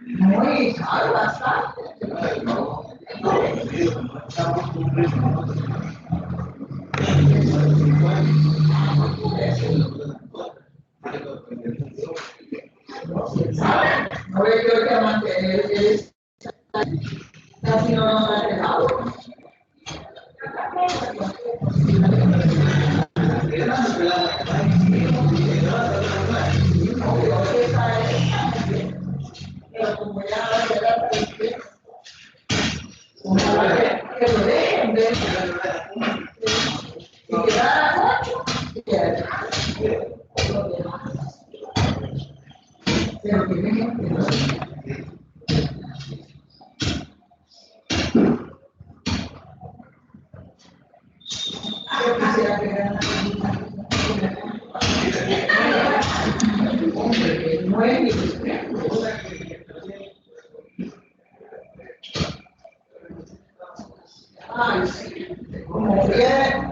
Muy caro, bastante. Ahora creo que mantener casi no nos ha dejado. Pero como ya que lo dejen ver y quedar a 8 y quedar pero que vengan que no. Yo quisiera que ganan nueve. Ay, sí, como bien.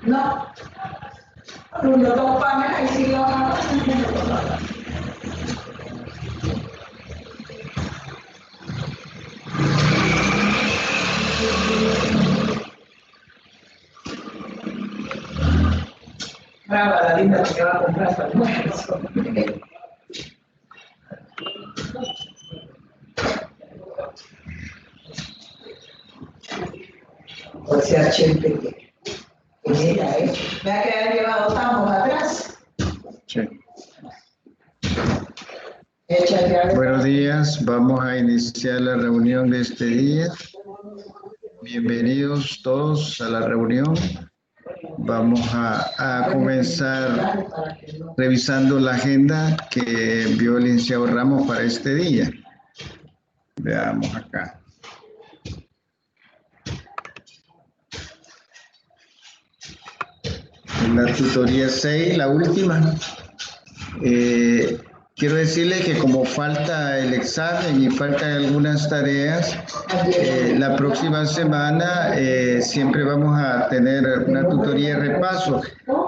No, los dos panes ahí sí lo van a hacer. Brava la linda que va a comprar su almuerzo. O sea, gente que mira, vea que han llevado tambos atrás. Sí. Échale. Buenos días, vamos a iniciar la reunión de este día. Bienvenidos todos a la reunión. Vamos a comenzar revisando la agenda que envió el licenciado Ramos para este día. Veamos acá. En la tutoría 6, la última, quiero decirle que como falta el examen y faltan algunas tareas, la próxima semana siempre vamos a tener una tutoría de repaso,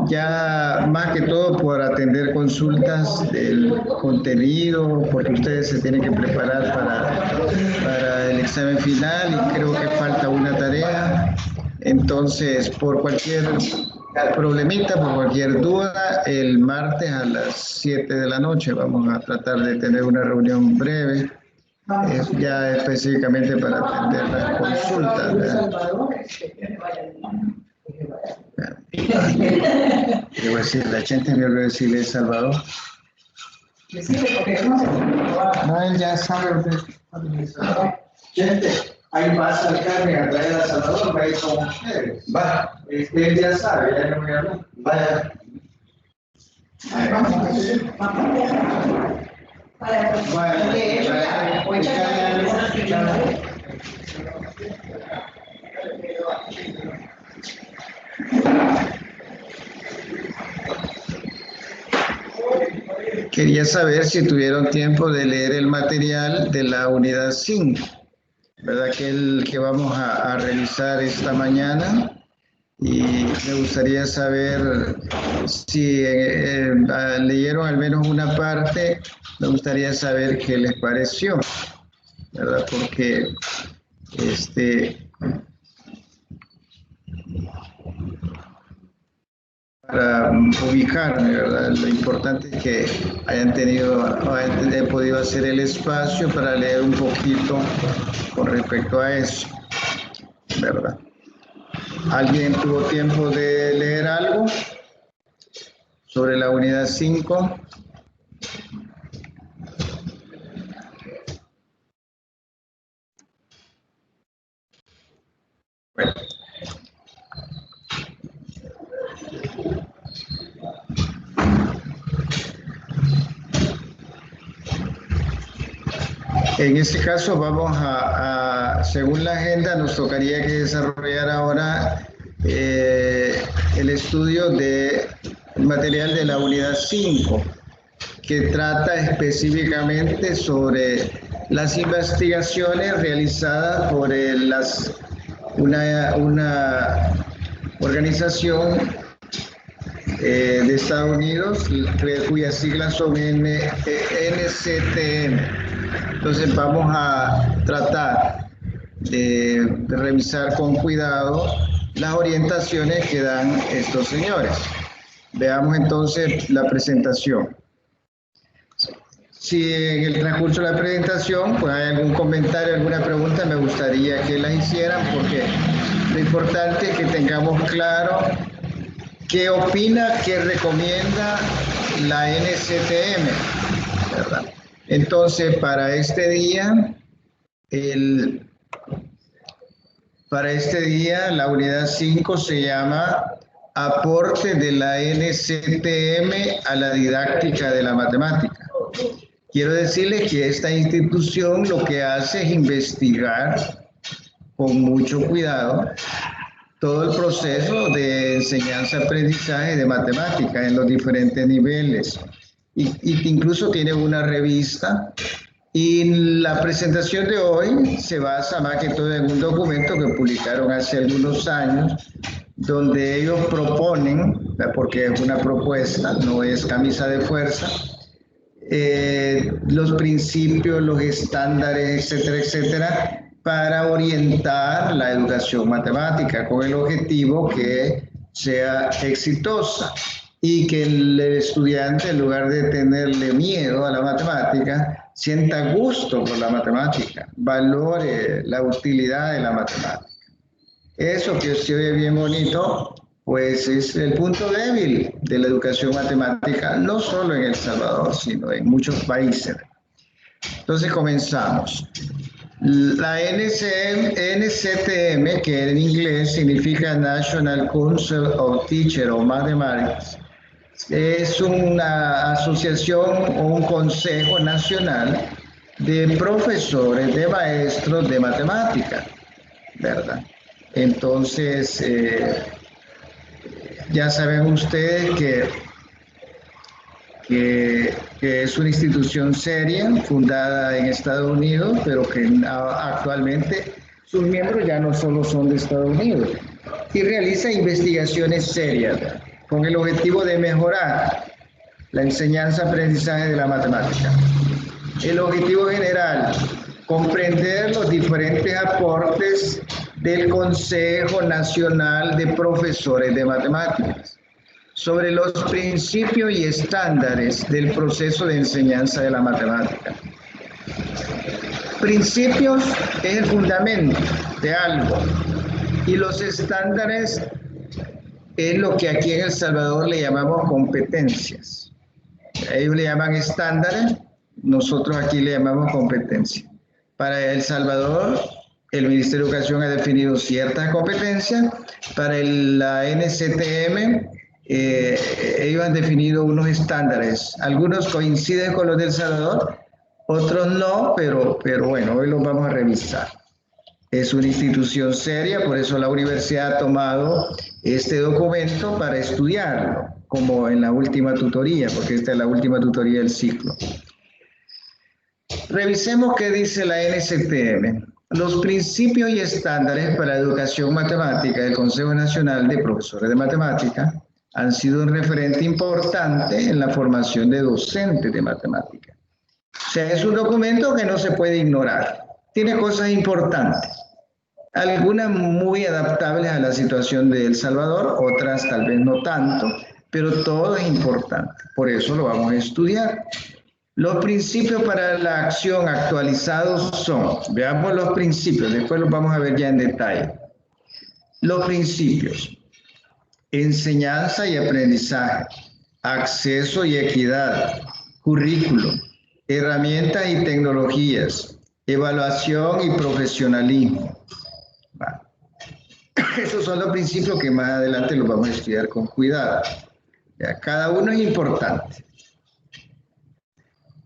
ya más que todo por atender consultas del contenido, porque ustedes se tienen que preparar para el examen final y creo que falta una tarea. Entonces, por cualquier problemita, por cualquier duda, el martes a las 7 de la noche vamos a tratar de tener una reunión breve, ya específicamente para atender las consultas, ¿verdad? Debo decir, la gente me olvidó decirle Salvador. No, él ya sabe. Gente, ahí va a saltarme a traer a Salvador, va a ir con ustedes. Va, él ya sabe, ya no me habló. Vaya. Quería saber si tuvieron tiempo de leer el material de la unidad 5, ¿verdad? Que el que vamos a revisar esta mañana. Y me gustaría saber si leyeron al menos una parte, me gustaría saber qué les pareció, ¿verdad? Porque para ubicarme, ¿verdad? Lo importante es que hayan podido hacer el espacio para leer un poquito con respecto a eso, ¿verdad? ¿Alguien tuvo tiempo de leer algo sobre la unidad 5? Bueno. En este caso vamos según la agenda, nos tocaría que desarrollar ahora el estudio del material de la unidad 5, que trata específicamente sobre las investigaciones realizadas por una organización de Estados Unidos, cuyas siglas son NCTM. Entonces vamos a tratar de revisar con cuidado las orientaciones que dan estos señores. Veamos entonces la presentación. Si en el transcurso de la presentación pues hay algún comentario, alguna pregunta, me gustaría que la hicieran, porque lo importante es que tengamos claro qué opina, qué recomienda la NCTM, ¿verdad? Entonces, para este día, la unidad 5 se llama Aporte de la NCTM a la didáctica de la matemática. Quiero decirles que esta institución lo que hace es investigar con mucho cuidado todo el proceso de enseñanza-aprendizaje de matemáticas en los diferentes niveles. Y incluso tiene una revista, y la presentación de hoy se basa más que todo en un documento que publicaron hace algunos años, donde ellos proponen, porque es una propuesta, no es camisa de fuerza, los principios, los estándares, etcétera, etcétera, para orientar la educación matemática con el objetivo que sea exitosa y que el estudiante, en lugar de tenerle miedo a la matemática, sienta gusto por la matemática, valore la utilidad de la matemática. Eso que se oye bien bonito, pues es el punto débil de la educación matemática, no solo en El Salvador, sino en muchos países. Entonces comenzamos. La NCTM, que en inglés significa National Council of Teachers of Mathematics, es una asociación o un consejo nacional de profesores, de maestros de matemática, ¿verdad? Entonces, ya saben ustedes que que es una institución seria, fundada en Estados Unidos, pero que actualmente sus miembros ya no solo son de Estados Unidos, y realiza investigaciones serias con el objetivo de mejorar la enseñanza-aprendizaje de la matemática. El objetivo general, comprender los diferentes aportes del Consejo Nacional de Profesores de Matemáticas sobre los principios y estándares del proceso de enseñanza de la matemática. Principios es el fundamento de algo y los estándares es lo que aquí en El Salvador le llamamos competencias. Ellos le llaman estándares, nosotros aquí le llamamos competencias. Para El Salvador, el Ministerio de Educación ha definido ciertas competencias. Para la NCTM, ellos han definido unos estándares. Algunos coinciden con los de El Salvador, otros no, pero bueno, hoy los vamos a revisar. Es una institución seria, por eso la universidad ha tomado este documento para estudiarlo, como en la última tutoría, porque esta es la última tutoría del ciclo. Revisemos qué dice la NCTM. Los principios y estándares para la educación matemática del Consejo Nacional de Profesores de Matemática han sido un referente importante en la formación de docentes de matemática. O sea, es un documento que no se puede ignorar. Tiene cosas importantes, algunas muy adaptables a la situación de El Salvador, otras tal vez no tanto, pero todo es importante. Por eso lo vamos a estudiar. Los principios para la acción actualizados son, veamos los principios, después los vamos a ver ya en detalle. Los principios: enseñanza y aprendizaje, acceso y equidad, currículo, herramientas y tecnologías, evaluación y profesionalismo. Esos son los principios que más adelante los vamos a estudiar con cuidado. Ya, cada uno es importante.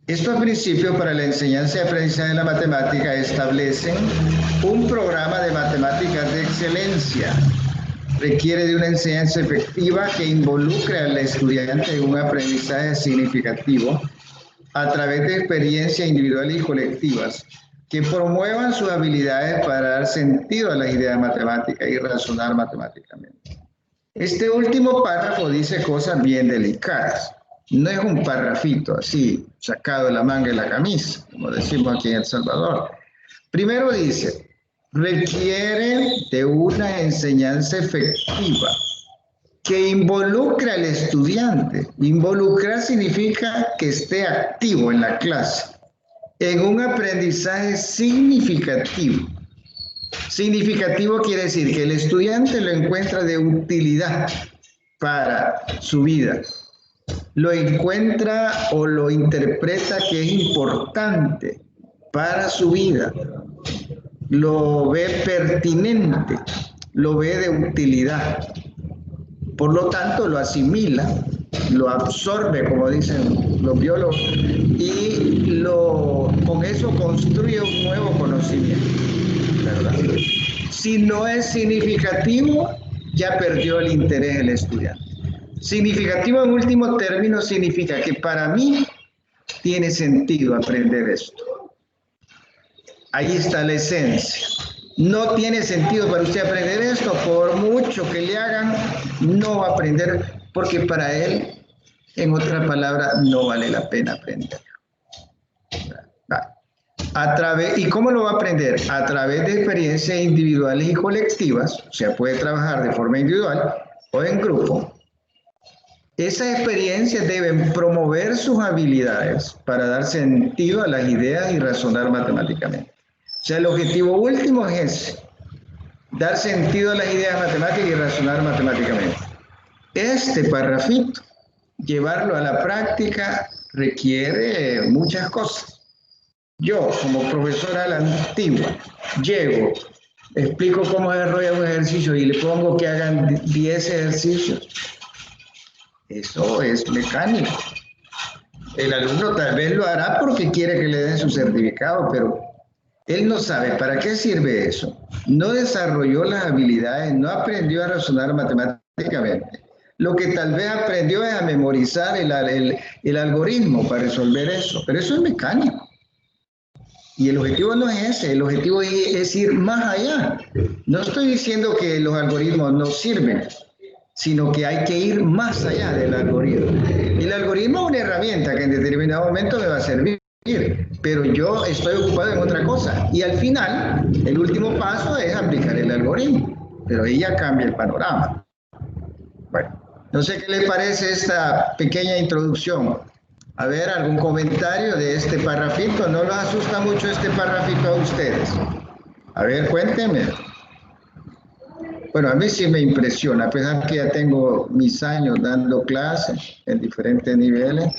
Estos principios para la enseñanza y aprendizaje de la matemática establecen un programa de matemáticas de excelencia. Requiere de una enseñanza efectiva que involucre al estudiante en un aprendizaje significativo a través de experiencias individuales y colectivas que promuevan sus habilidades para dar sentido a las ideas matemáticas y razonar matemáticamente. Este último párrafo dice cosas bien delicadas. No es un parrafito así, sacado de la manga de la camisa, como decimos aquí en El Salvador. Primero dice, requiere de una enseñanza efectiva que involucre al estudiante. Involucrar significa que esté activo en la clase, en un aprendizaje significativo. Significativo quiere decir que el estudiante lo encuentra de utilidad para su vida. Lo encuentra o lo interpreta que es importante para su vida. Lo ve pertinente, lo ve de utilidad. Por lo tanto, lo asimila, lo absorbe, como dicen los biólogos, y con eso construye un nuevo conocimiento, ¿verdad? Si no es significativo, ya perdió el interés del estudiante. Significativo en último término significa que para mí tiene sentido aprender esto. Ahí está la esencia. No tiene sentido para usted aprender esto, por mucho que le hagan, no va a aprender, porque para él, en otras palabras, no vale la pena aprender. ¿Y cómo lo va a aprender? A través de experiencias individuales y colectivas, o sea, puede trabajar de forma individual o en grupo. Esas experiencias deben promover sus habilidades para dar sentido a las ideas y razonar matemáticamente. O sea, el objetivo último es ese, dar sentido a las ideas matemáticas y razonar matemáticamente. Este parrafito, llevarlo a la práctica, requiere muchas cosas. Yo, como profesora a la antigua, llego, explico cómo desarrolla un ejercicio y le pongo que hagan 10 ejercicios. Eso es mecánico. El alumno tal vez lo hará porque quiere que le den su certificado, pero él no sabe para qué sirve eso. No desarrolló las habilidades, no aprendió a razonar matemáticamente. Lo que tal vez aprendió es a memorizar el algoritmo para resolver eso, pero eso es mecánico. Y el objetivo no es ese, el objetivo es ir más allá. No estoy diciendo que los algoritmos no sirven, sino que hay que ir más allá del algoritmo. El algoritmo es una herramienta que en determinado momento me va a servir, pero yo estoy ocupado en otra cosa. Y al final, el último paso es aplicar el algoritmo, pero ahí ya cambia el panorama. Bueno, no sé qué les parece esta pequeña introducción. A ver, ¿algún comentario de este parrafito? ¿No los asusta mucho este parrafito a ustedes? A ver, cuéntenme. Bueno, a mí sí me impresiona, a pesar que ya tengo mis años dando clases en diferentes niveles,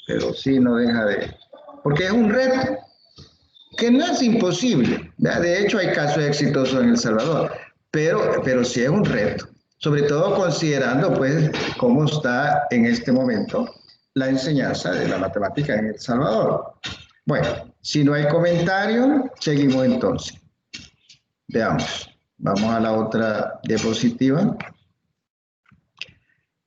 pero sí no deja de... Porque es un reto, que no es imposible. ¿Verdad? De hecho, hay casos exitosos en El Salvador, pero sí es un reto, sobre todo considerando pues cómo está en este momento la enseñanza de la matemática en El Salvador. Bueno, si no hay comentario, seguimos entonces. Veamos. Vamos a la otra diapositiva.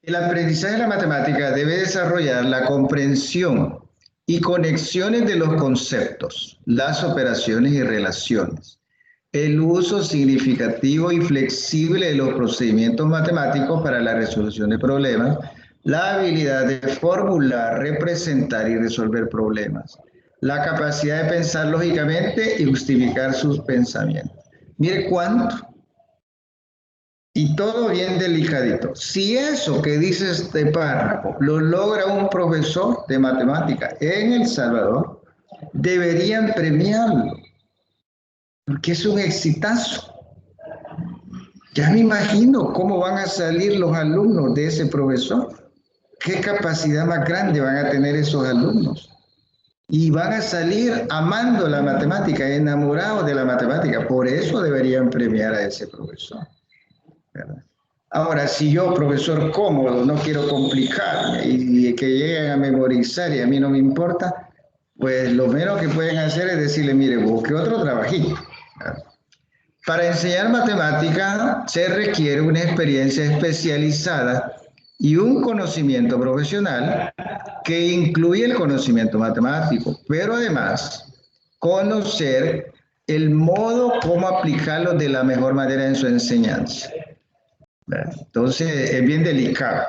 El aprendizaje de la matemática debe desarrollar la comprensión y conexiones de los conceptos, las operaciones y relaciones, el uso significativo y flexible de los procedimientos matemáticos para la resolución de problemas, la habilidad de formular, representar y resolver problemas, la capacidad de pensar lógicamente y justificar sus pensamientos. Mire cuánto. Y todo bien delicadito. Si eso que dice este párrafo lo logra un profesor de matemática en El Salvador, deberían premiarlo, porque es un exitazo. Ya me imagino cómo van a salir los alumnos de ese profesor. Qué capacidad más grande van a tener esos alumnos. Y van a salir amando la matemática, enamorados de la matemática. Por eso deberían premiar a ese profesor, ¿verdad? Ahora, si yo, profesor cómodo, no quiero complicarme y que lleguen a memorizar y a mí no me importa, pues lo menos que pueden hacer es decirle, mire, busque otro trabajito. Para enseñar matemática se requiere una experiencia especializada y un conocimiento profesional que incluye el conocimiento matemático, pero además conocer el modo como aplicarlo de la mejor manera en su enseñanza. Entonces es bien delicado.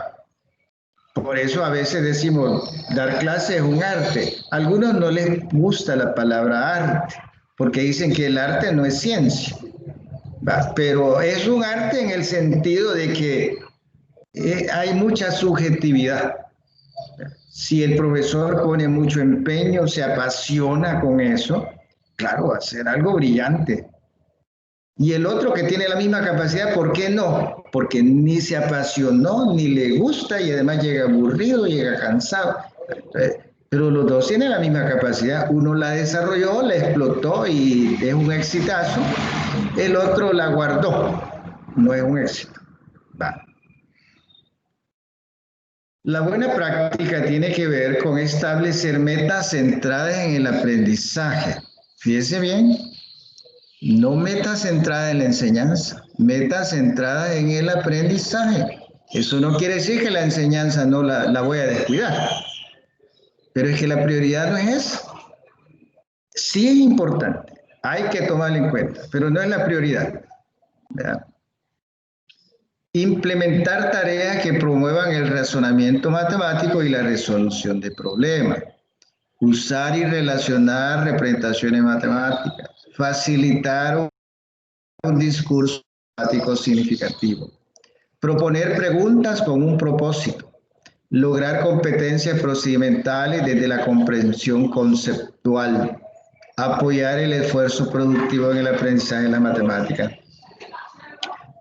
Por eso a veces decimos, dar clase es un arte. A algunos no les gusta la palabra arte, porque dicen que el arte no es ciencia. Pero es un arte en el sentido de que hay mucha subjetividad. Si el profesor pone mucho empeño, se apasiona con eso, claro, va a ser algo brillante. Y el otro que tiene la misma capacidad, ¿por qué no? Porque ni se apasionó, ni le gusta y además llega aburrido, llega cansado. Pero los dos tienen la misma capacidad. Uno la desarrolló, la explotó y es un exitazo. El otro la guardó. No es un éxito. Va. La buena práctica tiene que ver con establecer metas centradas en el aprendizaje. Fíjese bien. No metas centradas en la enseñanza, metas centradas en el aprendizaje. Eso no quiere decir que la enseñanza no la voy a descuidar, pero es que la prioridad no es esa. Sí es importante, hay que tomarla en cuenta, pero no es la prioridad. ¿Verdad? Implementar tareas que promuevan el razonamiento matemático y la resolución de problemas. Usar y relacionar representaciones matemáticas. Facilitar un discurso matemático significativo. Proponer preguntas con un propósito. Lograr competencias procedimentales desde la comprensión conceptual. Apoyar el esfuerzo productivo en el aprendizaje de la matemática.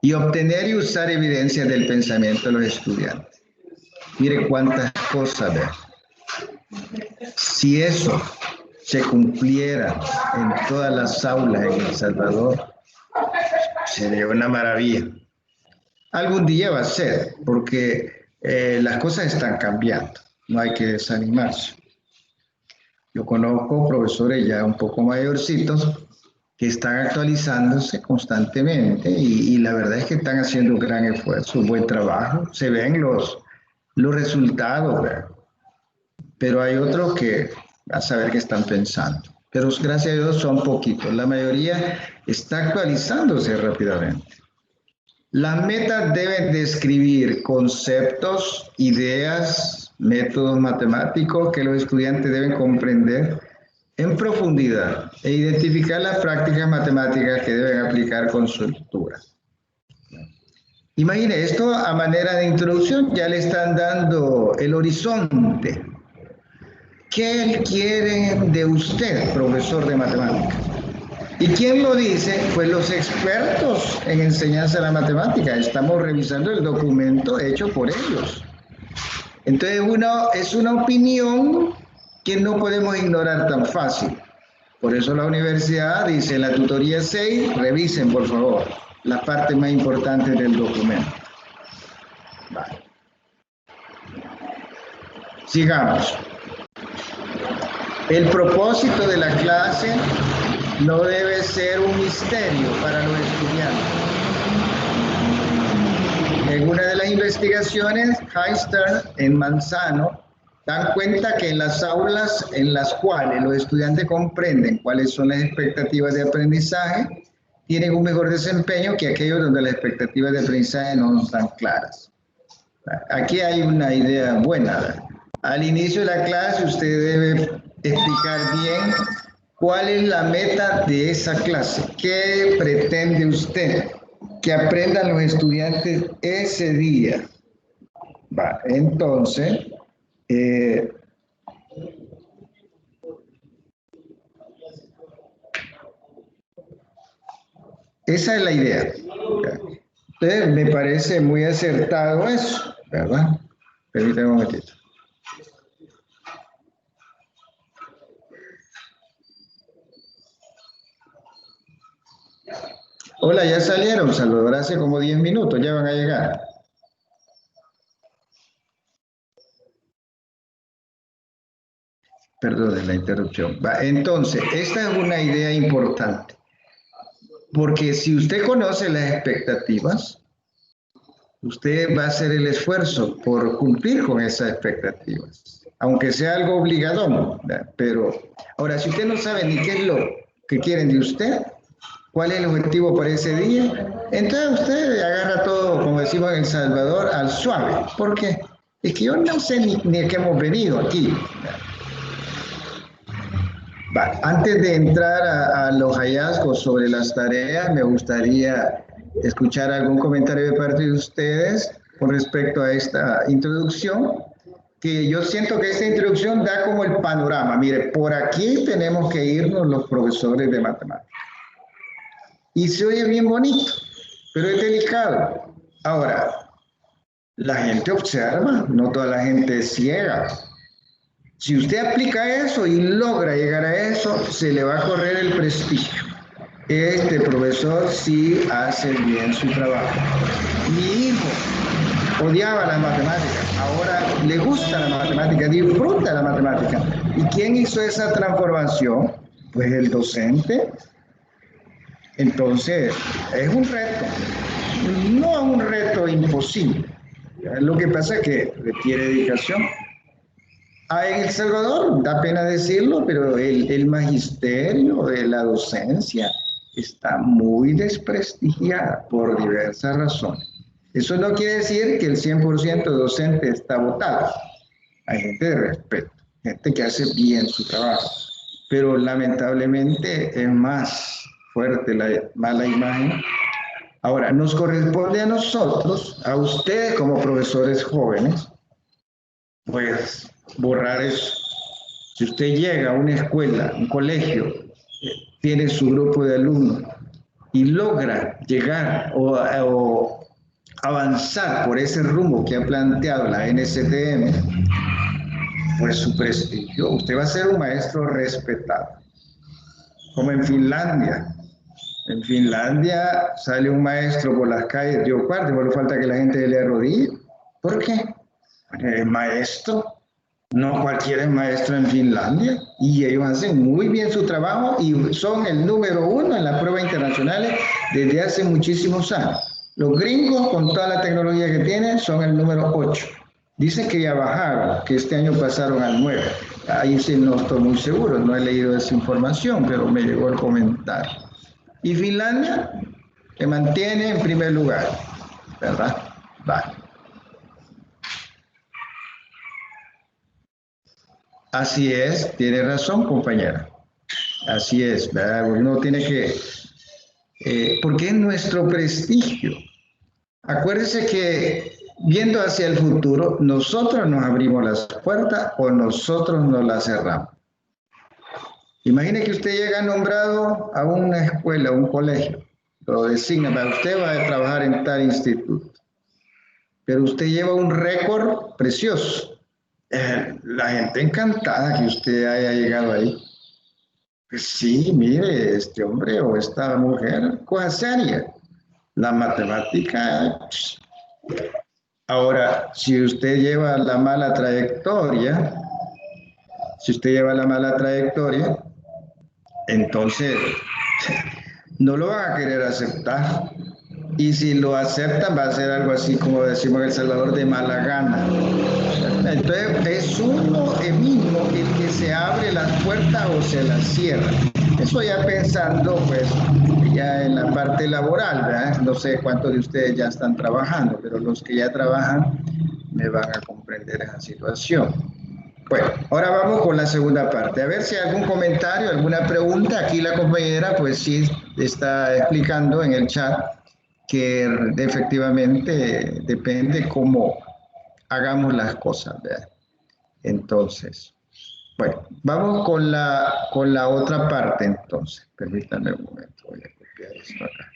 Y obtener y usar evidencias del pensamiento de los estudiantes. Mire cuántas cosas, ¿verdad? Si eso se cumpliera en todas las aulas en El Salvador, sería una maravilla. Algún día va a ser, porque las cosas están cambiando, no hay que desanimarse. Yo conozco profesores ya un poco mayorcitos que están actualizándose constantemente y la verdad es que están haciendo un gran esfuerzo, un buen trabajo. Se ven los resultados, ¿verdad? Pero hay otros que a saber qué están pensando. Pero gracias a Dios son poquitos. La mayoría está actualizándose rápidamente. Las metas deben describir conceptos, ideas, métodos matemáticos que los estudiantes deben comprender en profundidad e identificar las prácticas matemáticas que deben aplicar con su lectura. Imagine esto a manera de introducción, ya le están dando el horizonte. ¿Qué quieren de usted, profesor de matemáticas? ¿Y quién lo dice? Pues los expertos en enseñanza de la matemática. Estamos revisando el documento hecho por ellos. Entonces, es una opinión que no podemos ignorar tan fácil. Por eso la universidad dice en la tutoría 6, revisen por favor las partes más importantes del documento. Vale. Sigamos. El propósito de la clase no debe ser un misterio para los estudiantes. En una de las investigaciones, Heister en Manzano dan cuenta que en las aulas en las cuales los estudiantes comprenden cuáles son las expectativas de aprendizaje, tienen un mejor desempeño que aquellos donde las expectativas de aprendizaje no están claras. Aquí hay una idea buena. Al inicio de la clase usted debe explicar bien cuál es la meta de esa clase. ¿Qué pretende usted que aprendan los estudiantes ese día? Entonces, esa es la idea. Entonces, me parece muy acertado eso, ¿verdad? Permítame un momentito. Hola, ya salieron, Salvador, hace como 10 minutos, ya van a llegar. Perdón la interrupción. Entonces, esta es una idea importante, porque si usted conoce las expectativas, usted va a hacer el esfuerzo por cumplir con esas expectativas, aunque sea algo obligador, ¿verdad? Pero ahora, si usted no sabe ni qué es lo que quieren de usted, cuál es el objetivo para ese día, entonces usted agarra todo, como decimos en El Salvador, al suave. ¿Por qué? Es que yo no sé ni a qué hemos venido aquí. Antes de entrar a los hallazgos sobre las tareas, me gustaría escuchar algún comentario de parte de ustedes con respecto a esta introducción, que yo siento que esta introducción da como el panorama. Mire, por aquí tenemos que irnos los profesores de matemáticas. Y se oye bien bonito, pero es delicado. Ahora, la gente observa, no toda la gente es ciega. Si usted aplica eso y logra llegar a eso, se le va a correr el prestigio. Este profesor sí hace bien su trabajo. Mi hijo odiaba las matemáticas, ahora le gusta la matemática, disfruta la matemática. ¿Y quién hizo esa transformación? Pues el docente. Entonces, es un reto, no un reto imposible. Lo que pasa es que requiere dedicación. En El Salvador, da pena decirlo, pero el magisterio de la docencia está muy desprestigiada por diversas razones. Eso no quiere decir que el 100% de docente está votado. Hay gente de respeto, gente que hace bien su trabajo, pero lamentablemente es más fuerte la mala imagen. Ahora, nos corresponde a nosotros, a ustedes como profesores jóvenes, pues borrar eso. Si usted llega a una escuela, un colegio, tiene su grupo de alumnos y logra llegar o avanzar por ese rumbo que ha planteado la NCTM, pues su prestigio, usted va a ser un maestro respetado. Como en Finlandia. En Finlandia sale un maestro por las calles, Dios guarde, no le falta que la gente le arrodille. ¿Por qué? Porque es maestro. No cualquiera es maestro en Finlandia y ellos hacen muy bien su trabajo y son el número 1 en las pruebas internacionales desde hace muchísimos años. Los gringos, con toda la tecnología que tienen, son el número 8. Dicen que ya bajaron, que este año pasaron al 9. Ahí sí no estoy muy seguro, no he leído esa información, pero me llegó el comentario. Y Finlandia se mantiene en primer lugar, ¿verdad? Vale. Así es, tiene razón, compañera. Así es, ¿verdad? Uno tiene que, porque es nuestro prestigio. Acuérdese que viendo hacia el futuro, nosotros nos abrimos las puertas o nosotros nos las cerramos. Imagine que usted llega nombrado a una escuela, a un colegio, lo designa, usted va a trabajar en tal instituto, pero usted lleva un récord precioso. La gente encantada que usted haya llegado ahí. Pues sí, mire, este hombre o esta mujer, cosa seria. La matemática. Ahora, si usted lleva la mala trayectoria, entonces no lo van a querer aceptar. Y si lo aceptan, va a ser algo así como decimos en El Salvador, de mala gana. Entonces, es uno mismo el que se abre las puertas o se las cierra. Eso ya pensando, pues, ya en la parte laboral, ¿verdad? No sé cuántos de ustedes ya están trabajando, pero los que ya trabajan me van a comprender esa situación. Bueno, ahora vamos con la segunda parte. A ver si hay algún comentario, alguna pregunta. Aquí la compañera, pues sí, está explicando en el chat que efectivamente depende cómo hagamos las cosas, ¿verdad? Entonces, bueno, vamos con la otra parte entonces. Permítanme un momento, voy a copiar esto acá.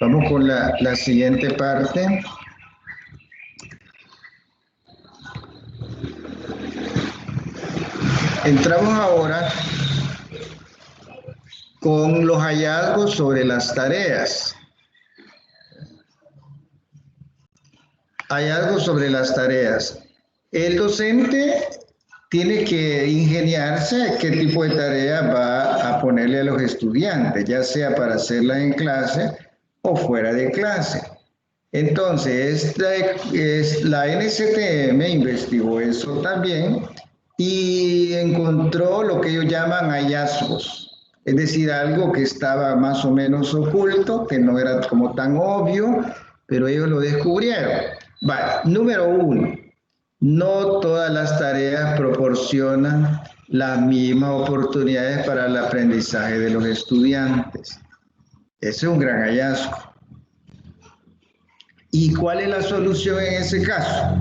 Vamos con la siguiente parte. Entramos ahora con los hallazgos sobre las tareas. Hallazgos sobre las tareas. El docente tiene que ingeniarse qué tipo de tarea va a ponerle a los estudiantes, ya sea para hacerla en clase o fuera de clase. Entonces, la NCTM investigó eso también y encontró lo que ellos llaman hallazgos, es decir, algo que estaba más o menos oculto, que no era como tan obvio, pero ellos lo descubrieron. Vale, número 1. No todas las tareas proporcionan las mismas oportunidades para el aprendizaje de los estudiantes. Ese es un gran hallazgo. ¿Y cuál es la solución en ese caso?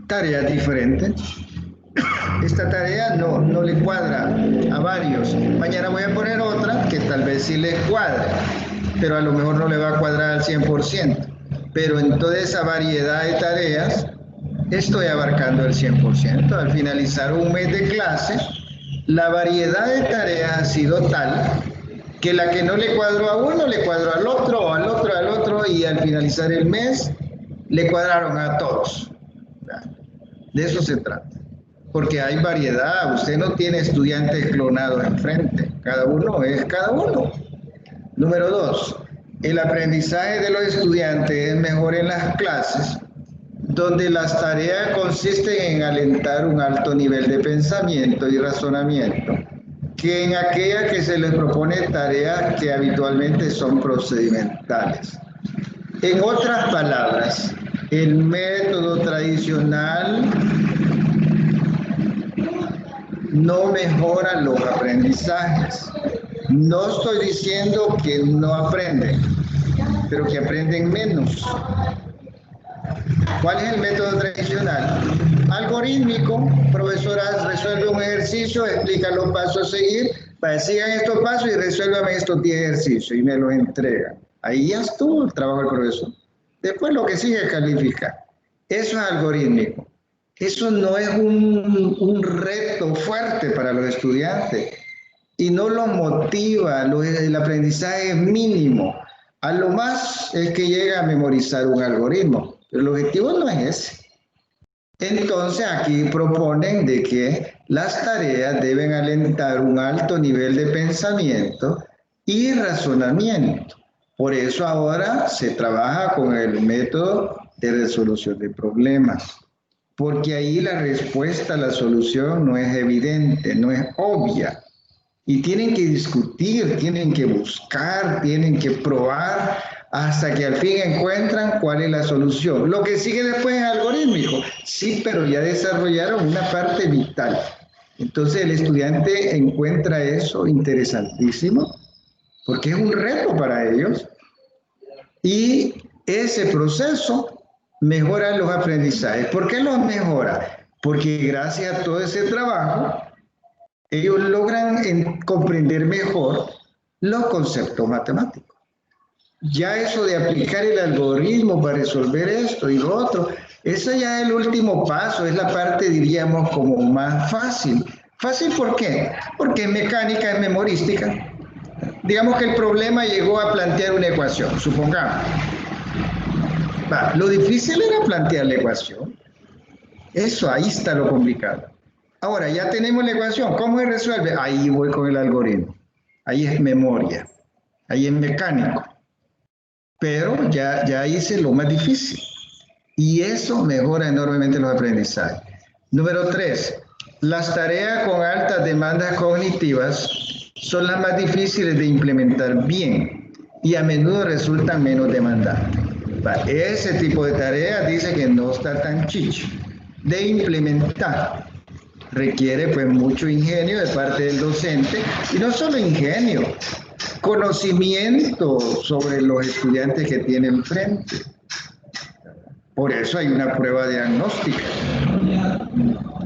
Tareas diferentes. Esta tarea no le cuadra a varios. Mañana voy a poner otra que tal vez sí les cuadre, pero a lo mejor no le va a cuadrar al 100%. Pero en toda esa variedad de tareas, estoy abarcando el 100%. Al finalizar un mes de clase, la variedad de tareas ha sido tal que la que no le cuadró a uno, le cuadró al otro, al otro, al otro, y al finalizar el mes, le cuadraron a todos. De eso se trata. Porque hay variedad, usted no tiene estudiantes clonados enfrente, cada uno es cada uno. Número 2, el aprendizaje de los estudiantes es mejor en las clases, donde las tareas consisten en alentar un alto nivel de pensamiento y razonamiento, que en aquellas que se les propone tareas que habitualmente son procedimentales. En otras palabras, el método tradicional no mejora los aprendizajes. No estoy diciendo que no aprenden, pero que aprenden menos. ¿Cuál es el método tradicional? Algorítmico, profesora resuelve un ejercicio, explica los pasos a seguir, sigan estos pasos y resuelvan estos 10 ejercicios y me los entregan. Ahí ya estuvo el trabajo del profesor. Después lo que sigue es calificar. Eso es algorítmico. Eso no es un reto fuerte para los estudiantes y no los motiva, el aprendizaje es mínimo. A lo más es que llega a memorizar un algoritmo, pero el objetivo no es ese. Entonces aquí proponen de que las tareas deben alentar un alto nivel de pensamiento y razonamiento. Por eso ahora se trabaja con el método de resolución de problemas, porque ahí la respuesta a la solución no es evidente, no es obvia. Y tienen que discutir, tienen que buscar, tienen que probar hasta que al fin encuentran cuál es la solución. Lo que sigue después es algorítmico. Sí, pero ya desarrollaron una parte vital. Entonces el estudiante encuentra eso interesantísimo porque es un reto para ellos y ese proceso mejora los aprendizajes. ¿Por qué los mejora? Porque gracias a todo ese trabajo ellos logran comprender mejor los conceptos matemáticos. Ya eso de aplicar el algoritmo para resolver esto y lo otro, eso ya es el último paso, es la parte, diríamos, como más fácil. ¿Fácil por qué? Porque es mecánica, es memorística. Digamos que el problema llegó a plantear una ecuación, supongamos. Lo difícil era plantear la ecuación. Eso, ahí está lo complicado. Ahora, ya tenemos la ecuación. ¿Cómo se resuelve? Ahí voy con el algoritmo. Ahí es memoria. Ahí es mecánico. Pero ya hice lo más difícil. Y eso mejora enormemente los aprendizajes. Número 3. Las tareas con altas demandas cognitivas son las más difíciles de implementar bien y a menudo resultan menos demandantes. Ese tipo de tareas dice que no está tan chicho de implementar. Requiere pues mucho ingenio de parte del docente y no solo ingenio, conocimiento sobre los estudiantes que tiene enfrente. Por eso hay una prueba diagnóstica.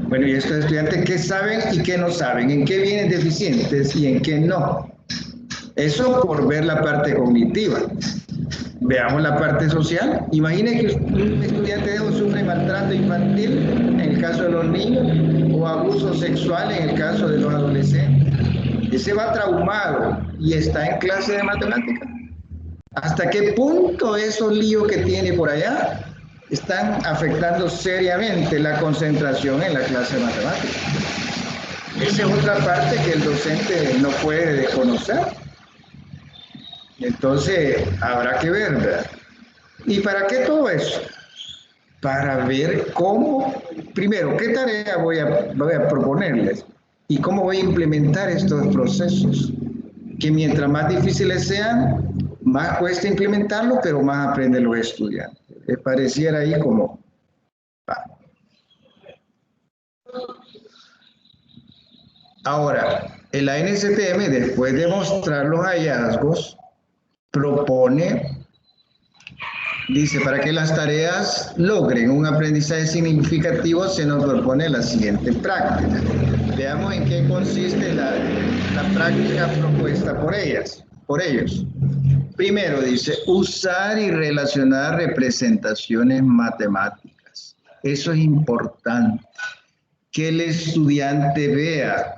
Bueno, y estos estudiantes, ¿qué saben y qué no saben? ¿En qué vienen deficientes y en qué no? Eso por ver la parte cognitiva. Veamos la parte social. Imagine que un estudiante de sufre maltrato infantil en el caso de los niños o abuso sexual en el caso de los adolescentes. Ese va traumado y está en clase de matemática. ¿Hasta qué punto esos líos que tiene por allá están afectando seriamente la concentración en la clase de matemáticas? Esa es otra parte que el docente no puede desconocer. Entonces, habrá que ver, ¿verdad? ¿Y para qué todo eso? Para ver cómo, primero, qué tarea voy a proponerles y cómo voy a implementar estos procesos, que mientras más difíciles sean, más cuesta implementarlo, pero más aprenden los estudiantes. Les pareciera ahí como... Ahora, el ANSTM, después de mostrar los hallazgos, propone, dice, para que las tareas logren un aprendizaje significativo, se nos propone la siguiente práctica. Veamos en qué consiste la práctica propuesta por ellos. Primero dice, usar y relacionar representaciones matemáticas. Eso es importante, que el estudiante vea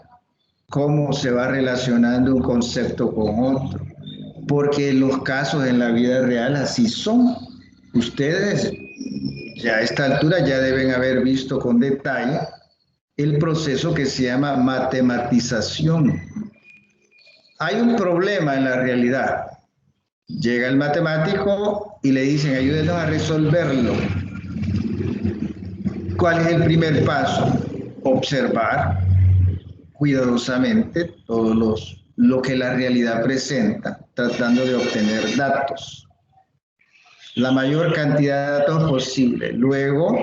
cómo se va relacionando un concepto con otro, porque los casos en la vida real así son. Ustedes ya a esta altura ya deben haber visto con detalle el proceso que se llama matematización. Hay un problema en la realidad. Llega el matemático y le dicen, ayúdenos a resolverlo. ¿Cuál es el primer paso? Observar cuidadosamente todo lo que la realidad presenta, tratando de obtener datos. La mayor cantidad de datos posible. Luego,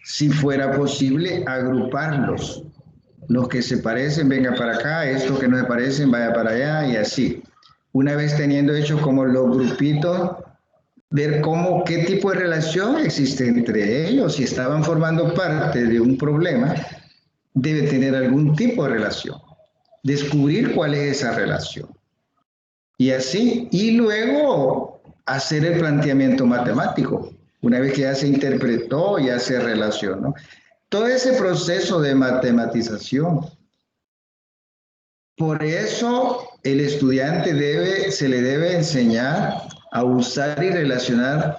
si fuera posible, agruparlos. Los que se parecen, venga para acá, estos que no se parecen, vaya para allá y así. Una vez teniendo hecho como los grupitos, ver qué tipo de relación existe entre ellos. Si estaban formando parte de un problema, debe tener algún tipo de relación. Descubrir cuál es esa relación. Y así, y luego hacer el planteamiento matemático. Una vez que ya se interpretó, ya se relacionó. Todo ese proceso de matematización. Por eso el estudiante se le debe enseñar a usar y relacionar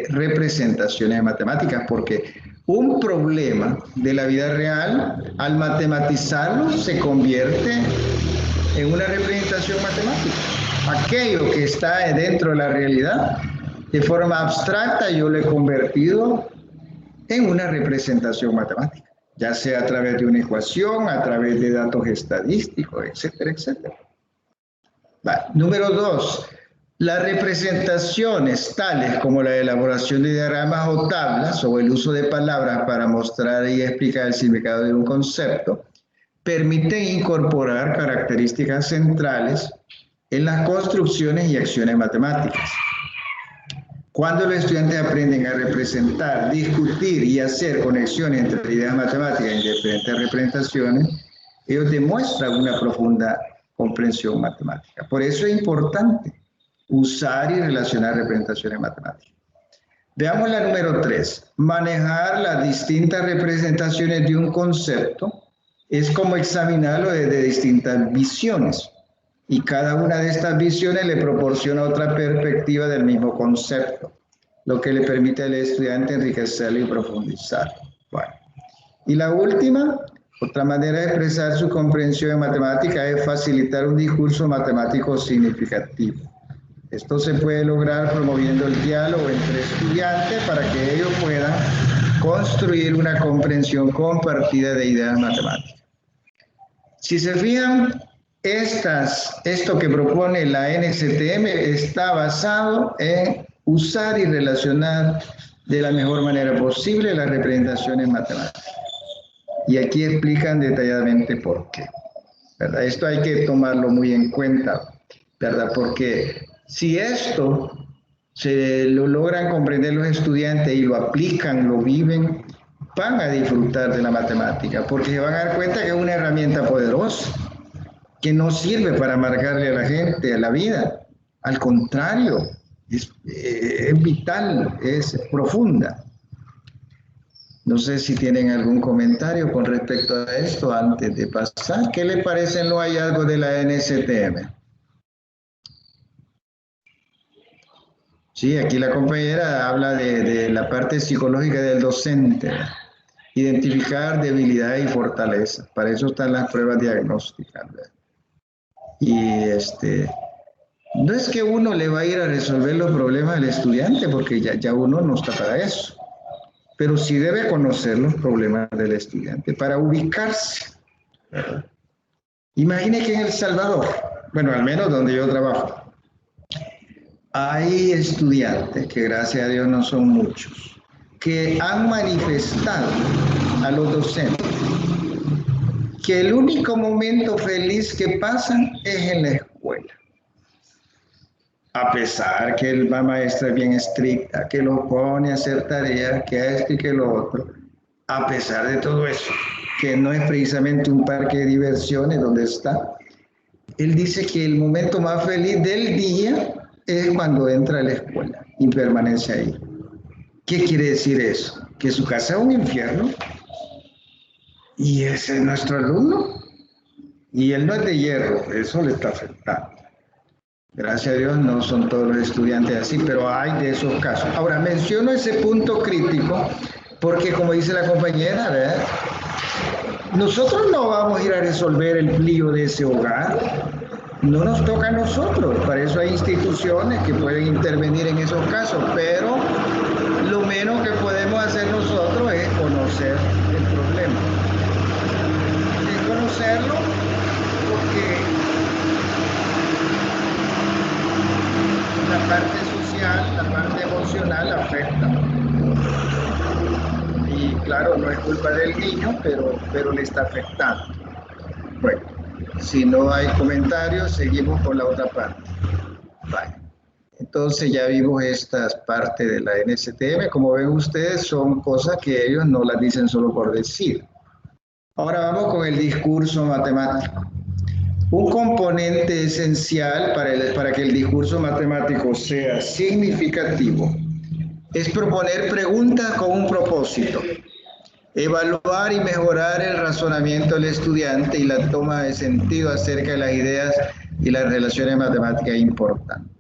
representaciones matemáticas, porque un problema de la vida real, al matematizarlo, se convierte en una representación matemática. Aquello que está dentro de la realidad, de forma abstracta, yo lo he convertido en una representación matemática, ya sea a través de una ecuación, a través de datos estadísticos, etcétera, etcétera. Vale. Número 2. Las representaciones tales como la elaboración de diagramas o tablas o el uso de palabras para mostrar y explicar el significado de un concepto permiten incorporar características centrales en las construcciones y acciones matemáticas. Cuando los estudiantes aprenden a representar, discutir y hacer conexiones entre ideas matemáticas en diferentes representaciones, ellos demuestran una profunda comprensión matemática. Por eso es importante usar y relacionar representaciones matemáticas. Veamos la número 3. Manejar las distintas representaciones de un concepto es como examinarlo desde distintas visiones. Y cada una de estas visiones le proporciona otra perspectiva del mismo concepto, lo que le permite al estudiante enriquecerlo y profundizarlo. Bueno. Y la última, otra manera de expresar su comprensión en matemática es facilitar un discurso matemático significativo. Esto se puede lograr promoviendo el diálogo entre estudiantes para que ellos puedan construir una comprensión compartida de ideas matemáticas. Si se fijan, esto que propone la NCTM está basado en usar y relacionar de la mejor manera posible las representaciones matemáticas. Y aquí explican detalladamente por qué, ¿verdad? Esto hay que tomarlo muy en cuenta, ¿verdad? Porque si esto se lo logran comprender los estudiantes y lo aplican, lo viven, van a disfrutar de la matemática, porque se van a dar cuenta que es una herramienta poderosa, que no sirve para marcarle a la gente, a la vida. Al contrario, es vital, es profunda. No sé si tienen algún comentario con respecto a esto antes de pasar. ¿Qué le parecen los hallazgos de la NCTM? Sí, aquí la compañera habla de la parte psicológica del docente. Identificar debilidades y fortalezas. Para eso están las pruebas diagnósticas, ¿verdad? Y no es que uno le va a ir a resolver los problemas al estudiante, porque ya uno no está para eso. Pero sí debe conocer los problemas del estudiante para ubicarse, ¿verdad? Imagine que en El Salvador, bueno, al menos donde yo trabajo, hay estudiantes, que gracias a Dios no son muchos, que han manifestado a los docentes que el único momento feliz que pasan es en la escuela. A pesar que la maestra es bien estricta, que los pone a hacer tareas, que esto y que lo otro, a pesar de todo eso, que no es precisamente un parque de diversiones donde está, él dice que el momento más feliz del día es cuando entra a la escuela y permanece ahí. ¿Qué quiere decir eso? ¿Que su casa es un infierno? ¿Y ese es nuestro alumno? Y él no es de hierro, eso le está afectando. Gracias a Dios no son todos los estudiantes así, pero hay de esos casos. Ahora, menciono ese punto crítico porque, como dice la compañera, ¿verdad? Nosotros no vamos a ir a resolver el lío de ese hogar. No nos toca a nosotros. Para eso hay instituciones que pueden intervenir en esos casos, pero lo menos que podemos hacer nosotros es conocer el problema. Es conocerlo porque la parte social, la parte emocional afecta. Y claro, no es culpa del niño, pero le está afectando. Bueno, si no hay comentarios, seguimos con la otra parte. Vale. Entonces ya vimos estas partes de la NCTM. Como ven ustedes, son cosas que ellos no las dicen solo por decir. Ahora vamos con el discurso matemático. Un componente esencial para que el discurso matemático sea significativo es proponer preguntas con un propósito, evaluar y mejorar el razonamiento del estudiante y la toma de sentido acerca de las ideas y las relaciones matemáticas importantes.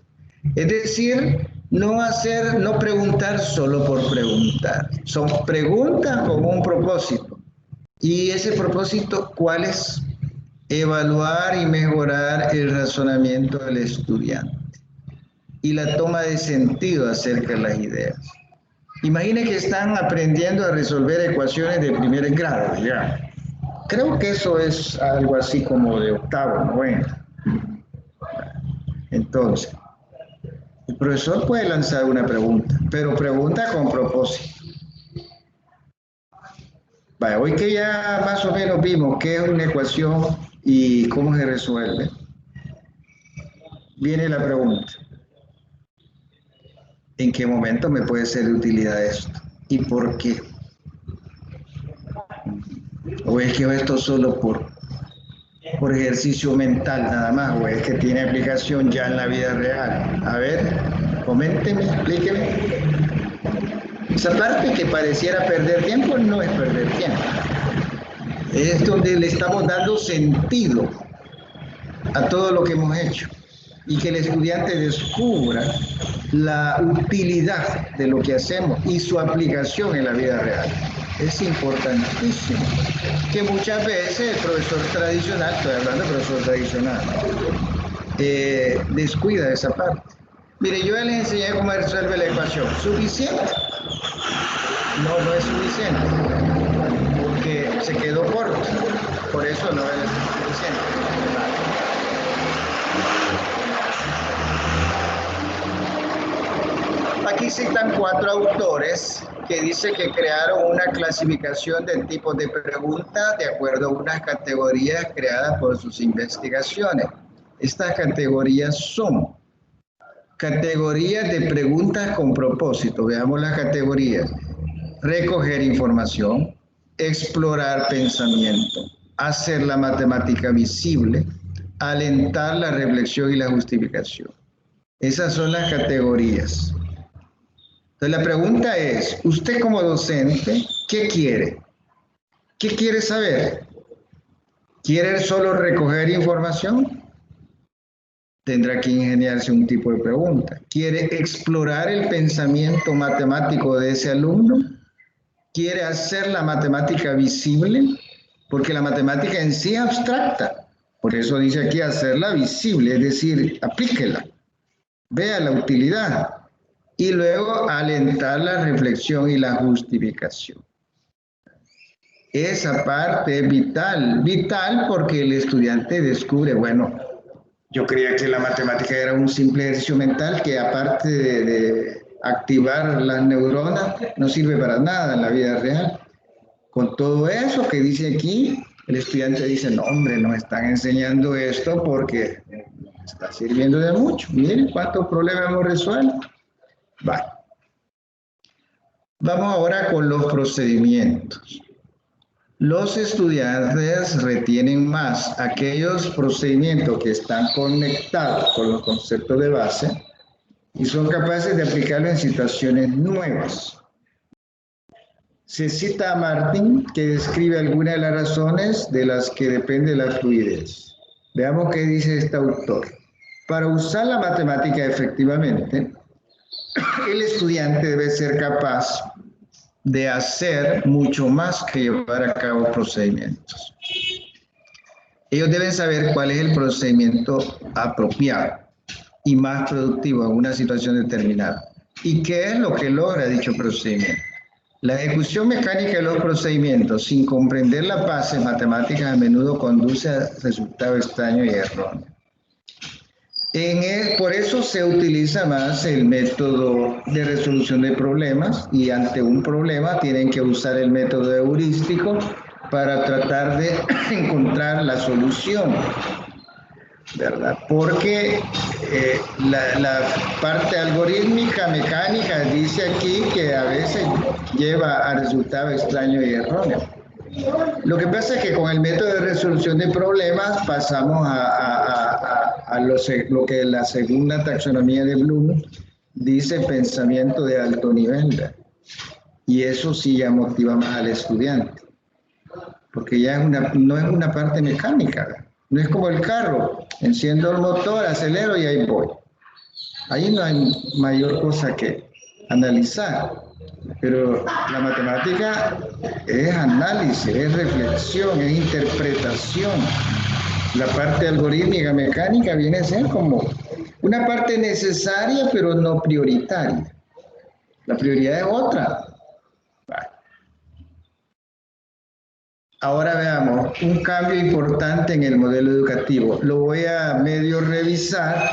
Es decir, no preguntar solo por preguntar. Son preguntas con un propósito. Y ese propósito, ¿cuál es? Evaluar y mejorar el razonamiento del estudiante y la toma de sentido acerca de las ideas. Imagine que están aprendiendo a resolver ecuaciones de primer grado, ya. Creo que eso es algo así como de octavo, noveno. Entonces, el profesor puede lanzar una pregunta, pero pregunta con propósito. Vaya, hoy que ya más o menos vimos qué es una ecuación y cómo se resuelve, viene la pregunta. ¿En qué momento me puede ser de utilidad esto? ¿Y por qué? ¿O es que esto solo por ejercicio mental nada más? ¿O es que tiene aplicación ya en la vida real? A ver, coménteme, explíqueme. Esa parte que pareciera perder tiempo no es perder tiempo. Es donde le estamos dando sentido a todo lo que hemos hecho y que el estudiante descubra la utilidad de lo que hacemos y su aplicación en la vida real. Es importantísimo que muchas veces el profesor tradicional, estoy hablando de profesor tradicional, descuida esa parte. Mire, yo ya les enseñé cómo resuelve la ecuación. ¿Suficiente? No, no es suficiente, porque se quedó corto. Por eso no es suficiente. Aquí citan 4 autores que dicen que crearon una clasificación de tipos de preguntas de acuerdo a unas categorías creadas por sus investigaciones. Estas categorías son categorías de preguntas con propósito. Veamos las categorías. Recoger información, explorar pensamiento, hacer la matemática visible, alentar la reflexión y la justificación. Esas son las categorías. Entonces la pregunta es, usted como docente, ¿qué quiere? ¿Qué quiere saber? ¿Quiere solo recoger información? Tendrá que ingeniarse un tipo de pregunta. ¿Quiere explorar el pensamiento matemático de ese alumno? ¿Quiere hacer la matemática visible? Porque la matemática en sí es abstracta. Por eso dice aquí hacerla visible, es decir, aplíquela, vea la utilidad. Y luego alentar la reflexión y la justificación. Esa parte es vital, vital porque el estudiante descubre, bueno, yo creía que la matemática era un simple ejercicio mental que aparte de activar las neuronas no sirve para nada en la vida real. Con todo eso que dice aquí, el estudiante dice, no hombre, nos están enseñando esto porque está sirviendo de mucho. Miren cuántos problemas hemos resuelto. Vale. Vamos ahora con los procedimientos. Los estudiantes retienen más aquellos procedimientos que están conectados con los conceptos de base y son capaces de aplicarlo en situaciones nuevas. Se cita a Martin, que describe algunas de las razones de las que depende la fluidez. Veamos qué dice este autor. Para usar la matemática efectivamente, el estudiante debe ser capaz de hacer mucho más que llevar a cabo procedimientos. Ellos deben saber cuál es el procedimiento apropiado y más productivo en una situación determinada y qué es lo que logra dicho procedimiento. La ejecución mecánica de los procedimientos sin comprender las bases matemáticas a menudo conduce a resultados extraños y erróneos. Por eso se utiliza más el método de resolución de problemas y ante un problema tienen que usar el método heurístico para tratar de encontrar la solución, ¿verdad? Porque la parte algorítmica, mecánica, dice aquí que a veces lleva a resultados extraños y erróneos. Lo que pasa es que con el método de resolución de problemas pasamos a lo que la segunda taxonomía de Bloom dice pensamiento de alto nivel. Y eso sí ya motiva más al estudiante. Porque ya no es una parte mecánica. No es como el carro. Enciendo el motor, acelero y ahí voy. Ahí no hay mayor cosa que analizar. Pero la matemática es análisis, es reflexión, es interpretación. La parte algorítmica mecánica viene a ser como una parte necesaria, pero no prioritaria. La prioridad es otra. Ahora veamos un cambio importante en el modelo educativo. Lo voy a medio revisar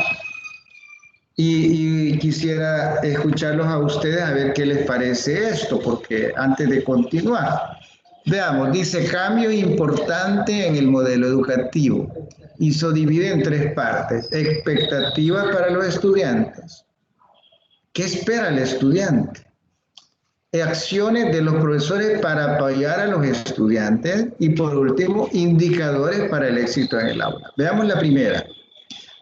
y quisiera escucharlos a ustedes a ver qué les parece esto, porque antes de continuar, veamos, dice cambio importante en el modelo educativo y se divide en tres partes. Expectativas para los estudiantes. ¿Qué espera el estudiante? Acciones de los profesores para apoyar a los estudiantes y por último, indicadores para el éxito en el aula. Veamos la primera.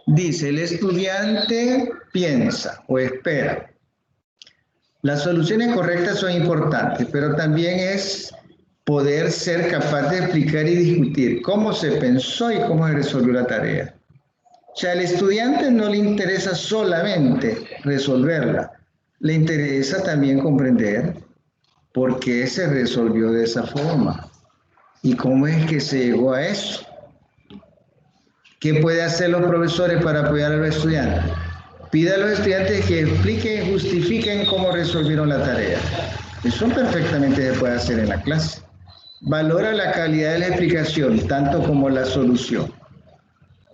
Dice, el estudiante piensa o espera. Las soluciones correctas son importantes, pero también es poder ser capaz de explicar y discutir cómo se pensó y cómo se resolvió la tarea. O sea, al estudiante no le interesa solamente resolverla, le interesa también comprender por qué se resolvió de esa forma y cómo es que se llegó a eso. ¿Qué pueden hacer los profesores para apoyar a los estudiantes? Pide a los estudiantes que expliquen y justifiquen cómo resolvieron la tarea. Eso perfectamente se puede hacer en la clase. Valora la calidad de la explicación, tanto como la solución.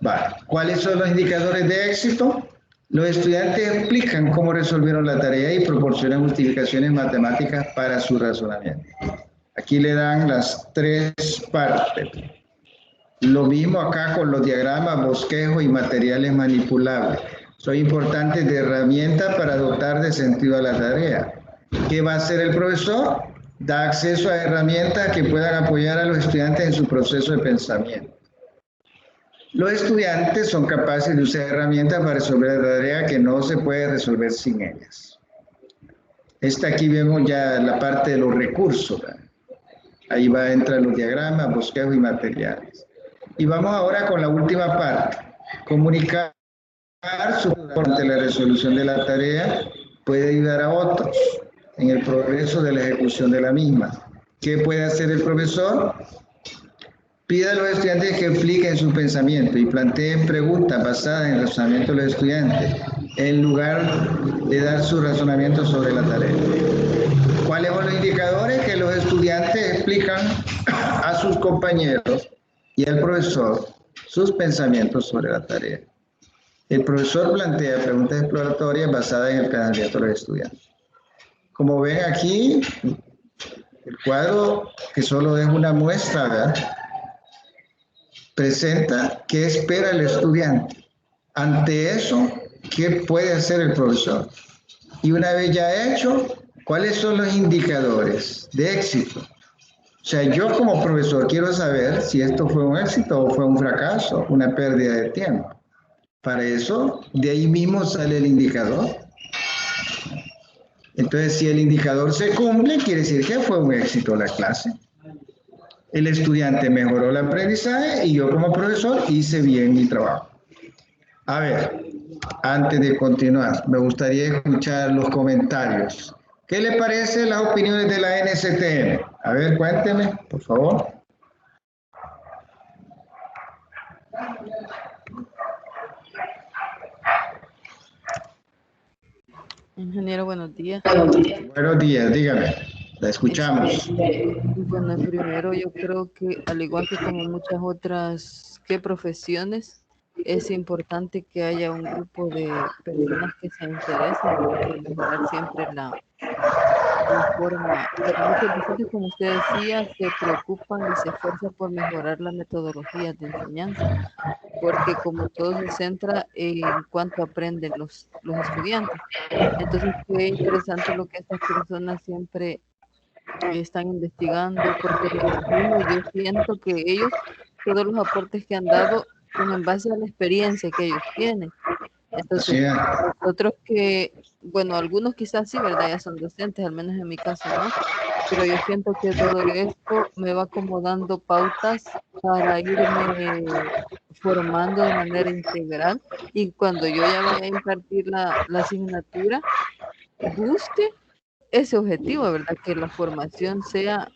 Vale. ¿Cuáles son los indicadores de éxito? Los estudiantes explican cómo resolvieron la tarea y proporcionan justificaciones matemáticas para su razonamiento. Aquí le dan las tres partes. Lo mismo acá con los diagramas, bosquejos y materiales manipulables. Son importantes de herramienta para dotar de sentido a la tarea. ¿Qué va a hacer el profesor? Da acceso a herramientas que puedan apoyar a los estudiantes en su proceso de pensamiento. Los estudiantes son capaces de usar herramientas para resolver la tarea que no se puede resolver sin ellas. Aquí vemos ya la parte de los recursos, ¿verdad? Ahí va a entrar los diagramas, bosquejos y materiales. Y vamos ahora con la última parte. Comunicar durante la resolución de la tarea puede ayudar a otros en el progreso de la ejecución de la misma. ¿Qué puede hacer el profesor? Pide a los estudiantes que expliquen su pensamiento y planteen preguntas basadas en el razonamiento de los estudiantes, en lugar de dar su razonamiento sobre la tarea. ¿Cuáles son los indicadores? Que los estudiantes explican a sus compañeros y al profesor sus pensamientos sobre la tarea. El profesor plantea preguntas exploratorias basadas en el pensamiento de los estudiantes. Como ven aquí, el cuadro, que solo es una muestra, ¿verdad?, presenta qué espera el estudiante. Ante eso, ¿qué puede hacer el profesor? Y una vez ya hecho, ¿cuáles son los indicadores de éxito? O sea, yo como profesor quiero saber si esto fue un éxito o fue un fracaso, una pérdida de tiempo. Para eso, de ahí mismo sale el indicador. Entonces, si el indicador se cumple, quiere decir que fue un éxito la clase. El estudiante mejoró el aprendizaje y yo como profesor hice bien mi trabajo. A ver, antes de continuar, me gustaría escuchar los comentarios. ¿Qué le parecen las opiniones de la NSTM? A ver, cuénteme, por favor. Ingeniero, buenos días. Buenos días, dígame. La escuchamos. Bueno, primero yo creo que al igual que como muchas otras profesiones, es importante que haya un grupo de personas que se interesen por mejorar siempre la forma. Bueno, muchos docentes, como usted decía, se preocupan y se esfuerzan por mejorar las metodologías de enseñanza, porque como todo se centra en cuánto aprenden los estudiantes. Entonces, qué interesante lo que estas personas siempre están investigando, porque me imagino, yo siento que ellos, todos los aportes que han dado, son en base a la experiencia que ellos tienen. Así Entonces, es. nosotros que, bueno, algunos quizás sí, ¿verdad? Ya son docentes, al menos en mi caso, ¿no? Pero yo siento que todo esto me va como dando pautas para irme formando de manera integral, y cuando yo ya vaya a impartir la asignatura, busque ese objetivo, ¿verdad? Que la formación sea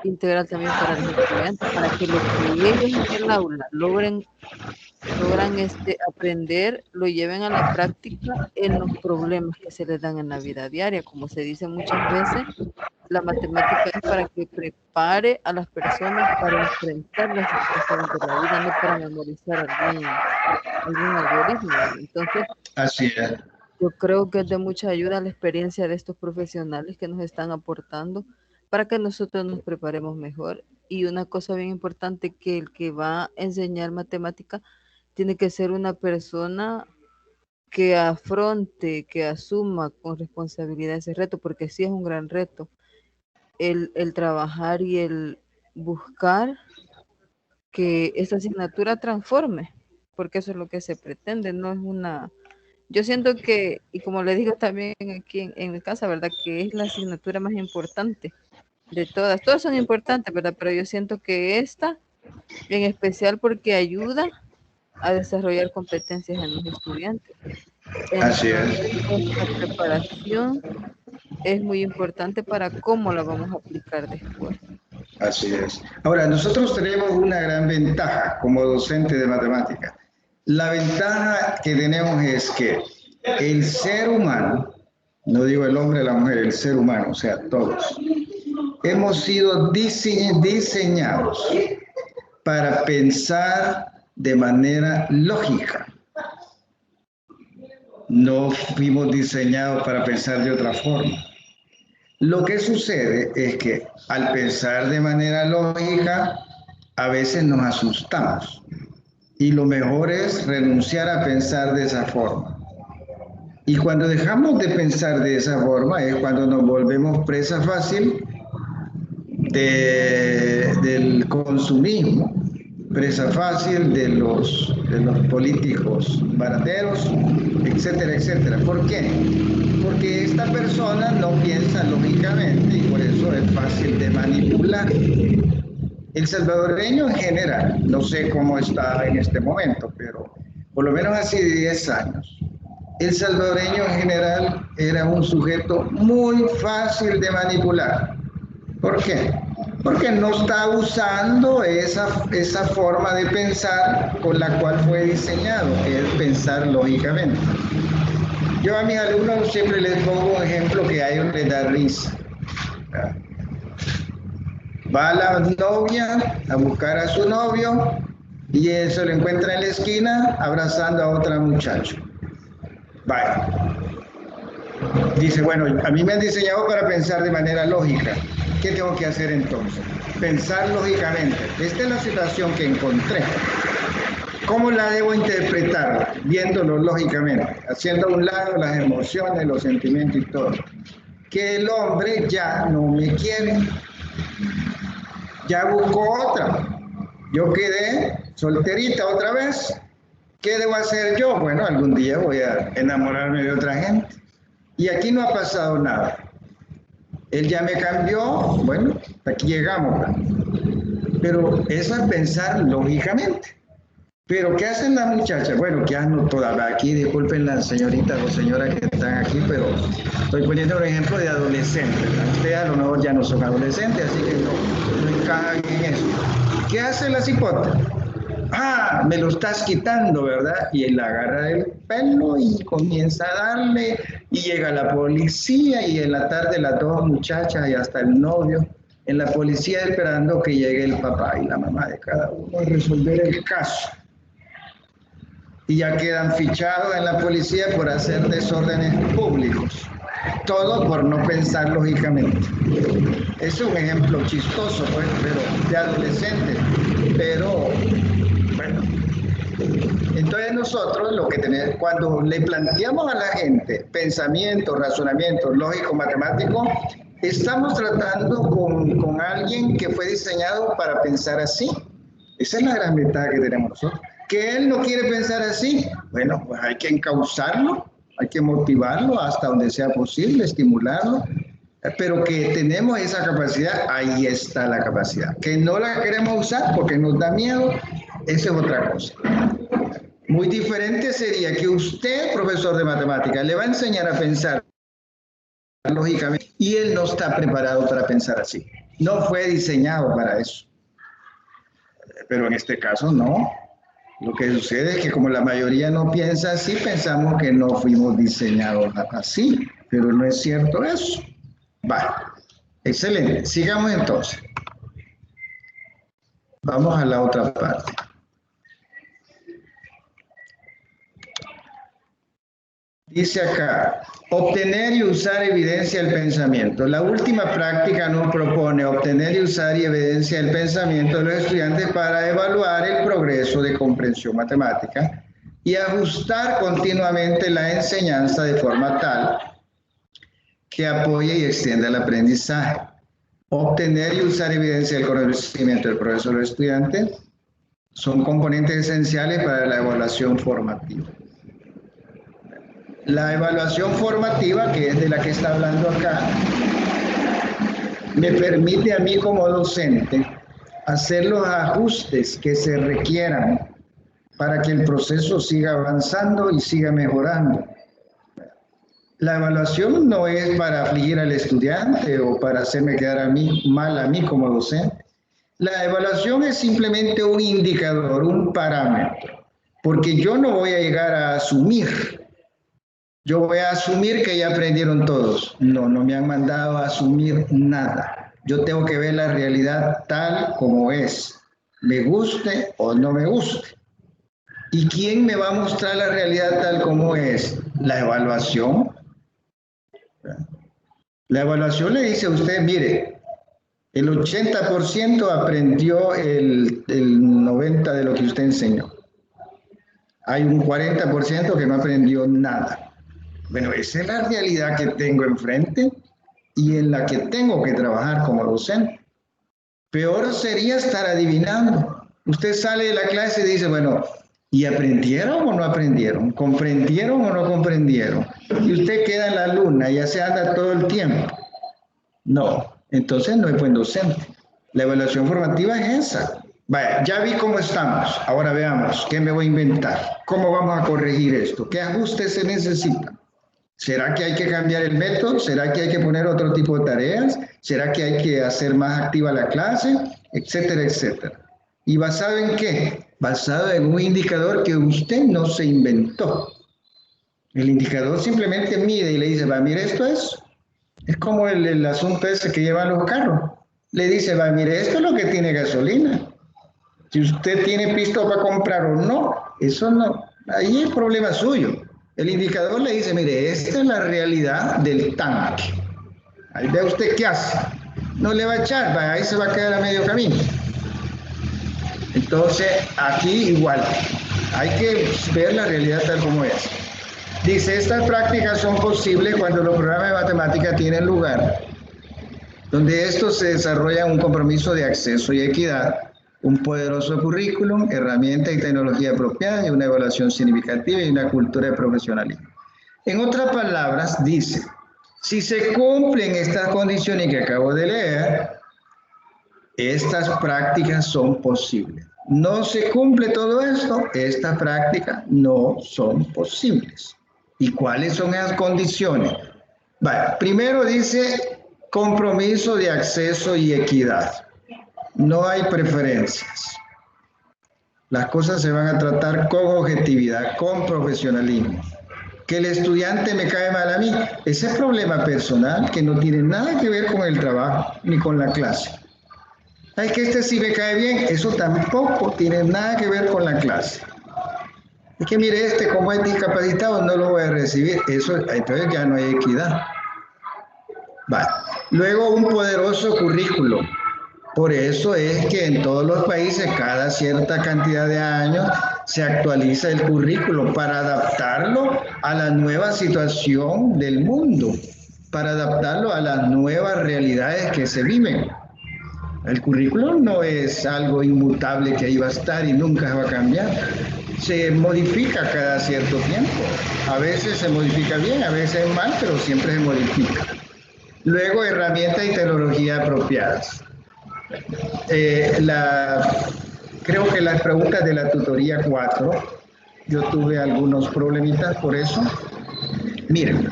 integral también para los estudiantes, para que lo que ellos en el aula logran aprender, lo lleven a la práctica en los problemas que se les dan en la vida diaria. Como se dice muchas veces, la matemática es para que prepare a las personas para enfrentar las situaciones de la vida, no para memorizar algún algoritmo, ¿verdad? Entonces, Así es. yo creo que es de mucha ayuda la experiencia de estos profesionales que nos están aportando para que nosotros nos preparemos mejor. Y una cosa bien importante, que el que va a enseñar matemática tiene que ser una persona que afronte, que asuma con responsabilidad ese reto, porque sí es un gran reto el trabajar y el buscar que esa asignatura transforme, porque eso es lo que se pretende, no es una... Yo siento que, y como le digo también aquí en mi casa, ¿verdad? Que es la asignatura más importante de todas. Todas son importantes, ¿verdad? Pero yo siento que esta, en especial, porque ayuda a desarrollar competencias en los estudiantes. Así Entonces, es. esta preparación es muy importante para cómo la vamos a aplicar después. Así es. Ahora, nosotros tenemos una gran ventaja como docente de matemáticas. La ventaja que tenemos es que el ser humano, no digo el hombre, la mujer, el ser humano, o sea, todos, hemos sido diseñados para pensar de manera lógica. No fuimos diseñados para pensar de otra forma. Lo que sucede es que al pensar de manera lógica, a veces nos asustamos. Y lo mejor es renunciar a pensar de esa forma. Y cuando dejamos de pensar de esa forma es cuando nos volvemos presa fácil del consumismo, presa fácil de los políticos barateros, etcétera, etcétera. ¿Por qué? Porque esta persona no piensa lógicamente y por eso es fácil de manipular. El salvadoreño en general, no sé cómo está en este momento, pero por lo menos hace 10 años, el salvadoreño en general era un sujeto muy fácil de manipular. ¿Por qué? Porque no está usando esa forma de pensar con la cual fue diseñado, que es pensar lógicamente. Yo a mis alumnos siempre les pongo un ejemplo que a ellos les da risa. Va la novia a buscar a su novio y él se lo encuentra en la esquina abrazando a otra muchacha. Vaya. Dice, bueno, a mí me han diseñado para pensar de manera lógica. ¿Qué tengo que hacer entonces? Pensar lógicamente. Esta es la situación que encontré. ¿Cómo la debo interpretar? Viéndolo lógicamente, haciendo a un lado las emociones, los sentimientos y todo. Que el hombre ya no me quiere. Ya buscó otra. Yo quedé solterita otra vez. ¿Qué debo hacer yo? Bueno, algún día voy a enamorarme de otra gente. Y aquí no ha pasado nada. Él ya me cambió, bueno, aquí llegamos. Pero eso es pensar lógicamente. Pero ¿qué hacen las muchachas? Bueno, ¿qué hacen todas? Aquí, disculpen las señoritas o señoras que están aquí, pero estoy poniendo un ejemplo de adolescentes. Ustedes a lo mejor ya no son adolescentes, así que no encajan en eso. ¿Qué hace la cipote? Ah, me lo estás quitando, ¿verdad? Y él agarra el pelo y comienza a darle, y llega la policía, y en la tarde las dos muchachas y hasta el novio en la policía esperando que llegue el papá y la mamá de cada uno a resolver el caso. Y ya quedan fichados en la policía por hacer desórdenes públicos. Todo por no pensar lógicamente. Es un ejemplo chistoso, pues, pero de adolescente. Pero, bueno. Entonces nosotros lo que tenemos, cuando le planteamos a la gente pensamiento, razonamiento lógico, matemático, estamos tratando con alguien que fue diseñado para pensar así. Esa es la gran ventaja que tenemos nosotros. Que él no quiere pensar así, bueno, pues hay que encauzarlo, hay que motivarlo hasta donde sea posible, estimularlo, pero que tenemos esa capacidad, ahí está la capacidad. Que no la queremos usar porque nos da miedo, Esa es otra cosa. Muy diferente sería que usted, profesor de matemáticas, le va a enseñar a pensar lógicamente y él no está preparado para pensar así. No fue diseñado para eso. Pero en este caso no. Lo que sucede es que como la mayoría no piensa así, pensamos que no fuimos diseñados así. Pero no es cierto eso. Vale. Excelente. Sigamos entonces. Vamos a la otra parte. Dice acá, obtener y usar evidencia del pensamiento. La última práctica nos propone obtener y usar evidencia del pensamiento de los estudiantes para evaluar el progreso de comprensión matemática y ajustar continuamente la enseñanza de forma tal que apoye y extienda el aprendizaje. Obtener y usar evidencia del conocimiento del progreso de los estudiantes son componentes esenciales para la evaluación formativa. La evaluación formativa, que es de la que está hablando acá, me permite a mí como docente hacer los ajustes que se requieran para que el proceso siga avanzando y siga mejorando. La evaluación no es para afligir al estudiante o para hacerme quedar a mí mal a mí como docente. La evaluación es simplemente un indicador, un parámetro, porque yo no voy a llegar a asumir. Yo voy a asumir que ya aprendieron todos. No, no me han mandado a asumir nada. Yo tengo que ver la realidad tal como es, me guste o no me guste. ¿Y quién me va a mostrar la realidad tal como es? La evaluación. La evaluación le dice a usted, mire, el 80% aprendió el 90% de lo que usted enseñó. Hay un 40% que no aprendió nada. Bueno, esa es la realidad que tengo enfrente y en la que tengo que trabajar como docente. Peor sería estar adivinando. Usted sale de la clase y dice, bueno, ¿y aprendieron o no aprendieron? ¿Comprendieron o no comprendieron? Y usted queda en la luna y ya se anda todo el tiempo. No, entonces no es buen docente. La evaluación formativa es esa. Vaya, ya vi cómo estamos. Ahora veamos, ¿qué me voy a inventar? ¿Cómo vamos a corregir esto? ¿Qué ajustes se necesitan? ¿Será que hay que cambiar el método? ¿Será que hay que poner otro tipo de tareas? ¿Será que hay que hacer más activa la clase? Etcétera, etcétera. ¿Y basado en qué? Basado en un indicador que usted no se inventó. El indicador simplemente mide y le dice, va, mire, esto es como el asunto ese que llevan los carros. Le dice, va, mire, esto es lo que tiene gasolina. Si usted tiene pisto para comprar o no, eso no, ahí es problema suyo. El indicador le dice, mire, esta es la realidad del tanque. Ahí ve usted qué hace. No le va a echar, va, ahí se va a quedar a medio camino. Entonces, aquí igual, hay que ver la realidad tal como es. Dice, estas prácticas son posibles cuando los programas de matemática tienen lugar, donde estos se desarrollan un compromiso de acceso y equidad, un poderoso currículum, herramientas y tecnología apropiada y una evaluación significativa y una cultura de profesionalismo. En otras palabras, dice, si se cumplen estas condiciones que acabo de leer, estas prácticas son posibles. No se cumple todo esto, estas prácticas no son posibles. ¿Y cuáles son esas condiciones? Vale, primero dice compromiso de acceso y equidad. No hay preferencias. Las cosas se van a tratar con objetividad, con profesionalismo. Que el estudiante me cae mal a mí, ese es problema personal que no tiene nada que ver con el trabajo ni con la clase. Es que este sí me cae bien, eso tampoco tiene nada que ver con la clase. Es que mire, este como es discapacitado no lo voy a recibir, eso entonces ya no hay equidad. Vale. Luego un poderoso currículo. Por eso es que en todos los países cada cierta cantidad de años se actualiza el currículo para adaptarlo a la nueva situación del mundo, para adaptarlo a las nuevas realidades que se viven. El currículo no es algo inmutable que ahí va a estar y nunca va a cambiar. Se modifica cada cierto tiempo. A veces se modifica bien, a veces mal, pero siempre se modifica. Luego, herramientas y tecnología apropiadas. Creo que las preguntas de la tutoría 4, yo tuve algunos problemitas por eso. Miren,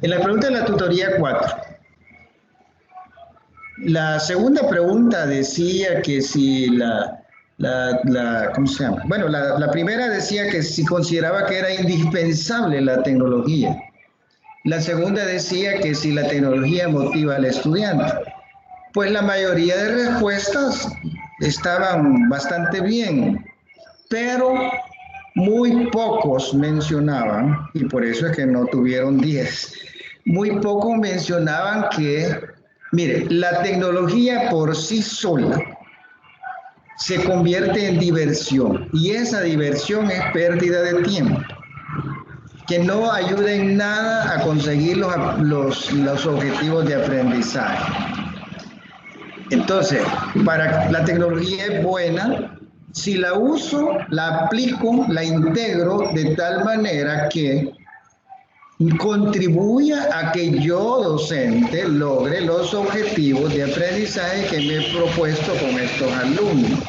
en la pregunta de la tutoría 4, la segunda pregunta decía que si ¿cómo se llama? Bueno, la primera decía que si consideraba que era indispensable la tecnología. La segunda decía que si la tecnología motiva al estudiante. Pues la mayoría de respuestas estaban bastante bien, pero muy pocos mencionaban, y por eso es que no tuvieron 10, muy pocos mencionaban que, mire, la tecnología por sí sola se convierte en diversión, y esa diversión es pérdida de tiempo, que no ayuda en nada a conseguir los objetivos de aprendizaje. Entonces, la tecnología es buena si la uso, la aplico, la integro de tal manera que contribuya a que yo, docente, logre los objetivos de aprendizaje que me he propuesto con estos alumnos.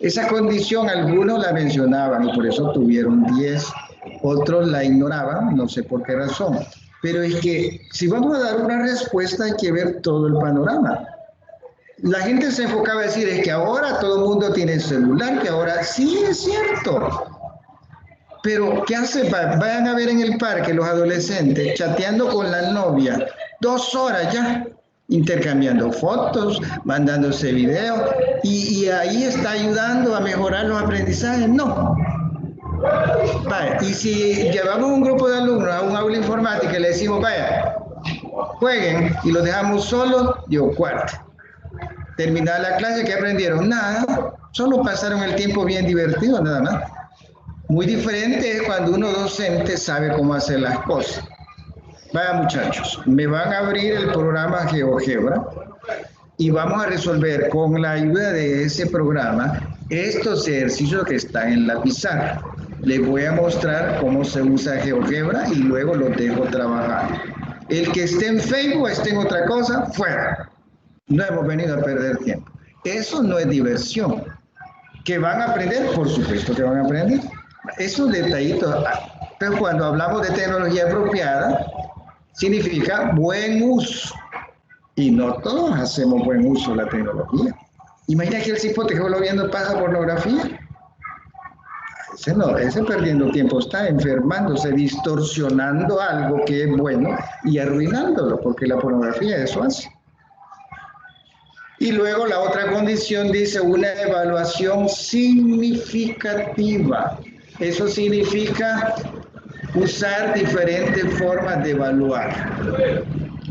Esa condición algunos la mencionaban y por eso tuvieron 10, otros la ignoraban, no sé por qué razón. Pero es que si vamos a dar una respuesta hay que ver todo el panorama. La gente se enfocaba a decir, es que ahora todo el mundo tiene celular, que ahora sí es cierto. Pero, ¿qué hace? Vayan a ver en el parque los adolescentes chateando con la novia, 2 horas ya, intercambiando fotos, mandándose videos, y ahí está ayudando a mejorar los aprendizajes. No. Vaya, y si llevamos un grupo de alumnos a un aula informática y le decimos, vaya, jueguen, y los dejamos solos, digo, cuarto. Terminada la clase, ¿qué aprendieron? Nada, solo pasaron el tiempo bien divertido, nada más. Muy diferente es cuando uno docente sabe cómo hacer las cosas. Vaya muchachos, me van a abrir el programa GeoGebra y vamos a resolver con la ayuda de ese programa estos ejercicios que están en la pizarra. Les voy a mostrar cómo se usa GeoGebra y luego los dejo trabajar. El que esté en Facebook, esté en otra cosa, fuera. No hemos venido a perder tiempo. Eso no es diversión. ¿Que van a aprender? Por supuesto que van a aprender. Esos detallitos. Pero cuando hablamos de tecnología apropiada, significa buen uso. Y no todos hacemos buen uso de la tecnología. Imagina que el cipote que lo viendo pasa pornografía. Ese perdiendo tiempo está enfermándose, distorsionando algo que es bueno y arruinándolo, porque la pornografía eso hace. Y luego la otra condición dice una evaluación significativa. Eso significa usar diferentes formas de evaluar.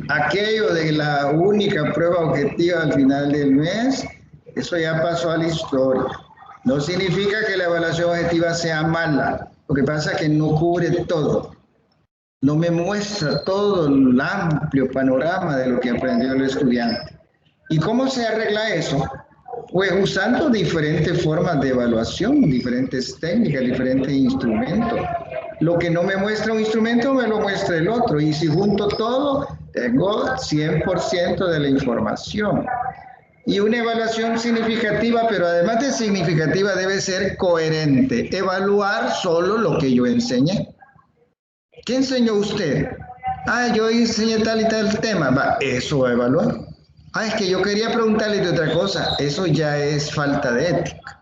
Aquello de la única prueba objetiva al final del mes, eso ya pasó a la historia. No significa que la evaluación objetiva sea mala. Lo que pasa es que no cubre todo. No me muestra todo el amplio panorama de lo que aprendió el estudiante. ¿Y cómo se arregla eso? Pues usando diferentes formas de evaluación, diferentes técnicas, diferentes instrumentos. Lo que no me muestra un instrumento, me lo muestra el otro. Y si junto todo, tengo 100% de la información. Y una evaluación significativa, pero además de significativa, debe ser coherente. Evaluar solo lo que yo enseñé. ¿Qué enseñó usted? Yo enseñé tal y tal tema. Va, eso va a evaluar. Es que yo quería preguntarle de otra cosa. Eso ya es falta de ética.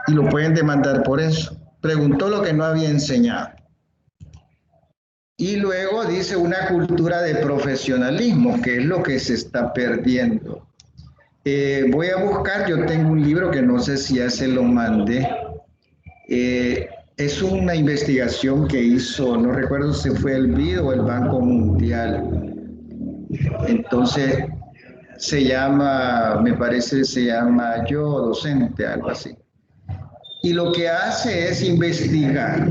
Y lo pueden demandar por eso. Preguntó lo que no había enseñado. Y luego dice una cultura de profesionalismo, que es lo que se está perdiendo. Voy a buscar, yo tengo un libro que no sé si ya se lo mandé. Es una investigación que hizo, no recuerdo si fue el BID o el Banco Mundial. Entonces, se llama, me parece, se llama Yo Docente, algo así. Y lo que hace es investigar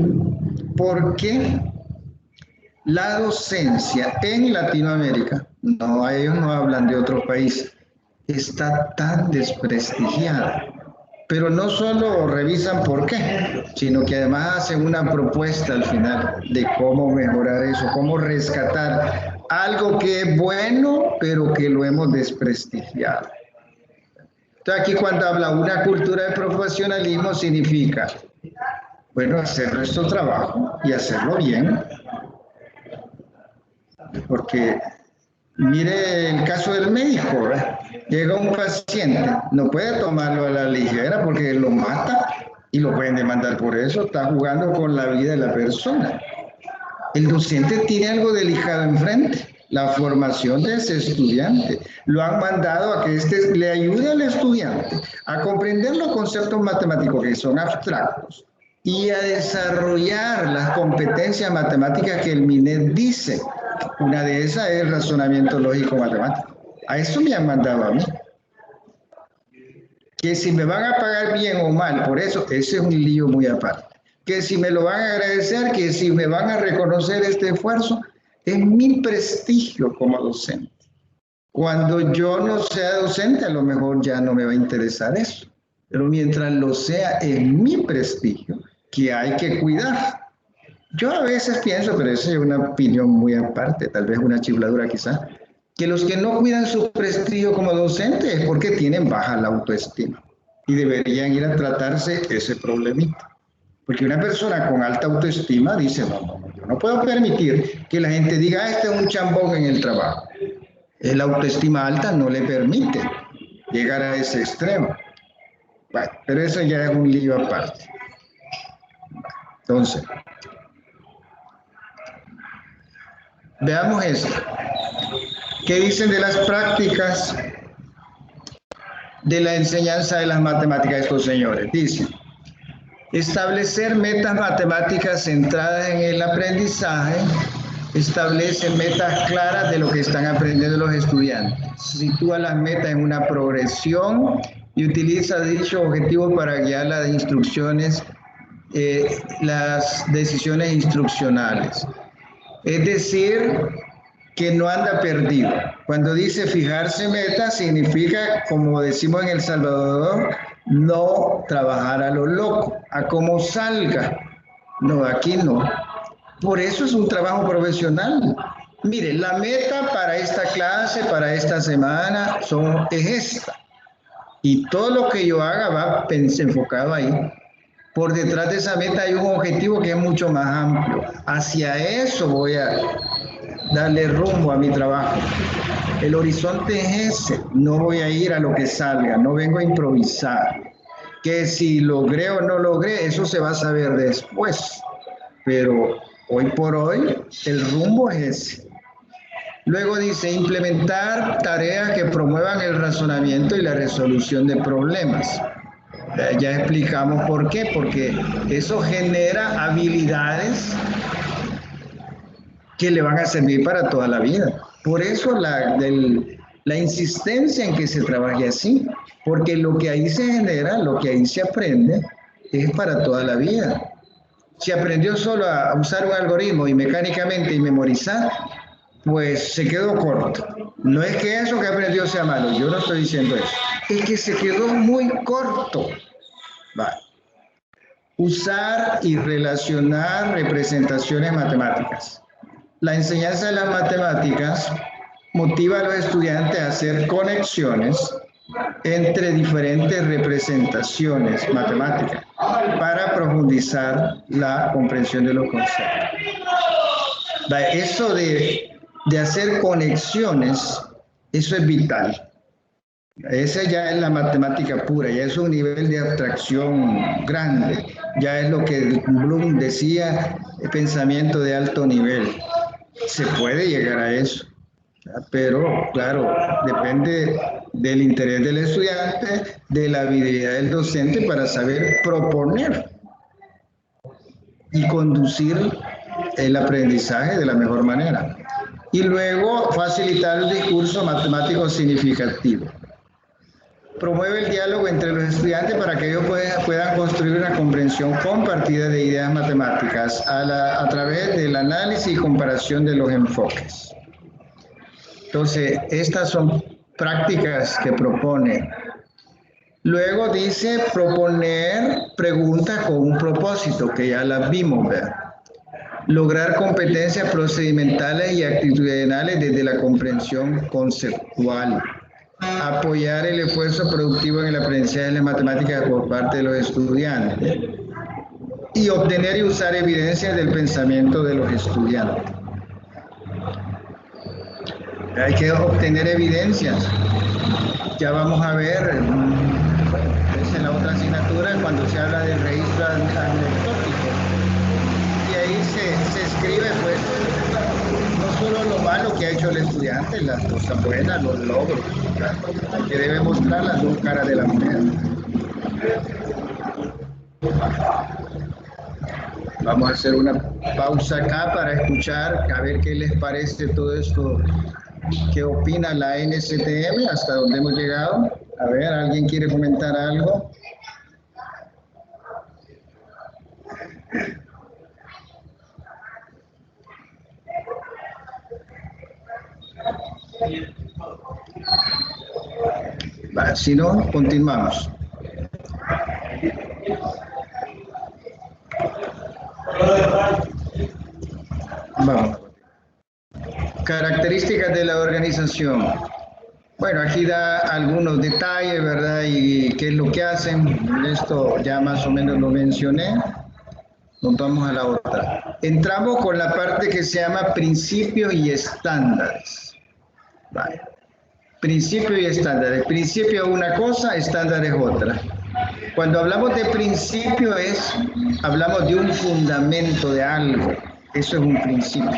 por qué la docencia en Latinoamérica, no, ellos no hablan de otros países, está tan desprestigiada. Pero no solo revisan por qué, sino que además hacen una propuesta al final de cómo mejorar eso, cómo rescatar algo que es bueno, pero que lo hemos desprestigiado. Entonces aquí cuando habla una cultura de profesionalismo significa, bueno, hacer nuestro trabajo y hacerlo bien. Porque mire el caso del médico, ¿verdad? Llega un paciente, no puede tomarlo a la ligera porque lo mata y lo pueden demandar por eso, está jugando con la vida de la persona. El docente tiene algo delicado enfrente, la formación de ese estudiante. Lo han mandado a que éste le ayude al estudiante a comprender los conceptos matemáticos que son abstractos y a desarrollar las competencias matemáticas que el MINET dice. Una de esas es el razonamiento lógico matemático. A eso me han mandado a mí. Que si me van a pagar bien o mal, por eso, ese es un lío muy aparte. Que si me lo van a agradecer, que si me van a reconocer este esfuerzo, es mi prestigio como docente. Cuando yo no sea docente, a lo mejor ya no me va a interesar eso. Pero mientras lo sea, es mi prestigio que hay que cuidar. Yo a veces pienso, pero esa es una opinión muy aparte, tal vez una chifladura quizá, que los que no cuidan su prestigio como docente es porque tienen baja la autoestima y deberían ir a tratarse ese problemita. Porque una persona con alta autoestima dice, no, yo no puedo permitir que la gente diga, este es un chambón en el trabajo. La autoestima alta no le permite llegar a ese extremo. Bueno, pero eso ya es un lío aparte. Entonces, veamos esto. ¿Qué dicen de las prácticas de la enseñanza de las matemáticas estos señores? Dicen, establecer metas matemáticas centradas en el aprendizaje, establece metas claras de lo que están aprendiendo los estudiantes, sitúa las metas en una progresión y utiliza dicho objetivo para guiar las instrucciones, las decisiones instruccionales. Es decir, que no anda perdido. Cuando dice fijarse metas, significa, como decimos en El Salvador, no trabajar a lo loco, a como salga. No, aquí no. Por eso es un trabajo profesional. Mire, la meta para esta clase, para esta semana, es esta. Y todo lo que yo haga va enfocado ahí. Por detrás de esa meta hay un objetivo que es mucho más amplio. Hacia eso voy a darle rumbo a mi trabajo. El horizonte es ese. No voy a ir a lo que salga, no vengo a improvisar. Que si logré o no logré, eso se va a saber después. Pero hoy por hoy, el rumbo es ese. Luego dice, implementar tareas que promuevan el razonamiento y la resolución de problemas. Ya explicamos por qué, porque eso genera habilidades que le van a servir para toda la vida. Por eso la insistencia en que se trabaje así, porque lo que ahí se genera, lo que ahí se aprende, es para toda la vida. Si aprendió solo a usar un algoritmo y mecánicamente y memorizar, pues se quedó corto. No es que eso que aprendió sea malo, yo no estoy diciendo eso. Es que se quedó muy corto. Vale. Usar y relacionar representaciones matemáticas. La enseñanza de las matemáticas motiva a los estudiantes a hacer conexiones entre diferentes representaciones matemáticas para profundizar la comprensión de los conceptos. Eso de hacer conexiones, eso es vital. Esa ya es la matemática pura, ya es un nivel de abstracción grande, ya es lo que Bloom decía, pensamiento de alto nivel. Se puede llegar a eso, pero claro, depende del interés del estudiante, de la habilidad del docente para saber proponer y conducir el aprendizaje de la mejor manera. Y luego facilitar el discurso matemático significativo. Promueve el diálogo entre los estudiantes para que ellos puedan construir una comprensión compartida de ideas matemáticas a través del análisis y comparación de los enfoques. Entonces, estas son prácticas que propone. Luego dice proponer preguntas con un propósito, que ya las vimos, ¿verdad? Lograr competencias procedimentales y actitudinales desde la comprensión conceptual. apoyar el esfuerzo productivo en el aprendizaje de las matemáticas por parte de los estudiantes y obtener y usar evidencias del pensamiento de los estudiantes. Hay que obtener evidencias. Ya vamos a ver, es en la otra asignatura cuando se habla del registro anecdótico. Y ahí se escribe, pues, no solo lo malo que ha hecho el estudiante, las cosas buenas, los logros. Que debe mostrar las dos caras de la moneda. Vamos a hacer una pausa acá para escuchar, a ver qué les parece todo esto. ¿Qué opina la NCTM? ¿Hasta dónde hemos llegado? A ver, ¿alguien quiere comentar algo? Va, si no, continuamos. Vamos. Características de la organización. Bueno, aquí da algunos detalles, ¿verdad? Y qué es lo que hacen. Esto ya más o menos lo mencioné. Nos vamos a la otra. Entramos con la parte que se llama principios y estándares. Vale. Principios y estándares. Principio es una cosa, estándar es otra. Cuando hablamos de principio hablamos de un fundamento de algo. Eso es un principio.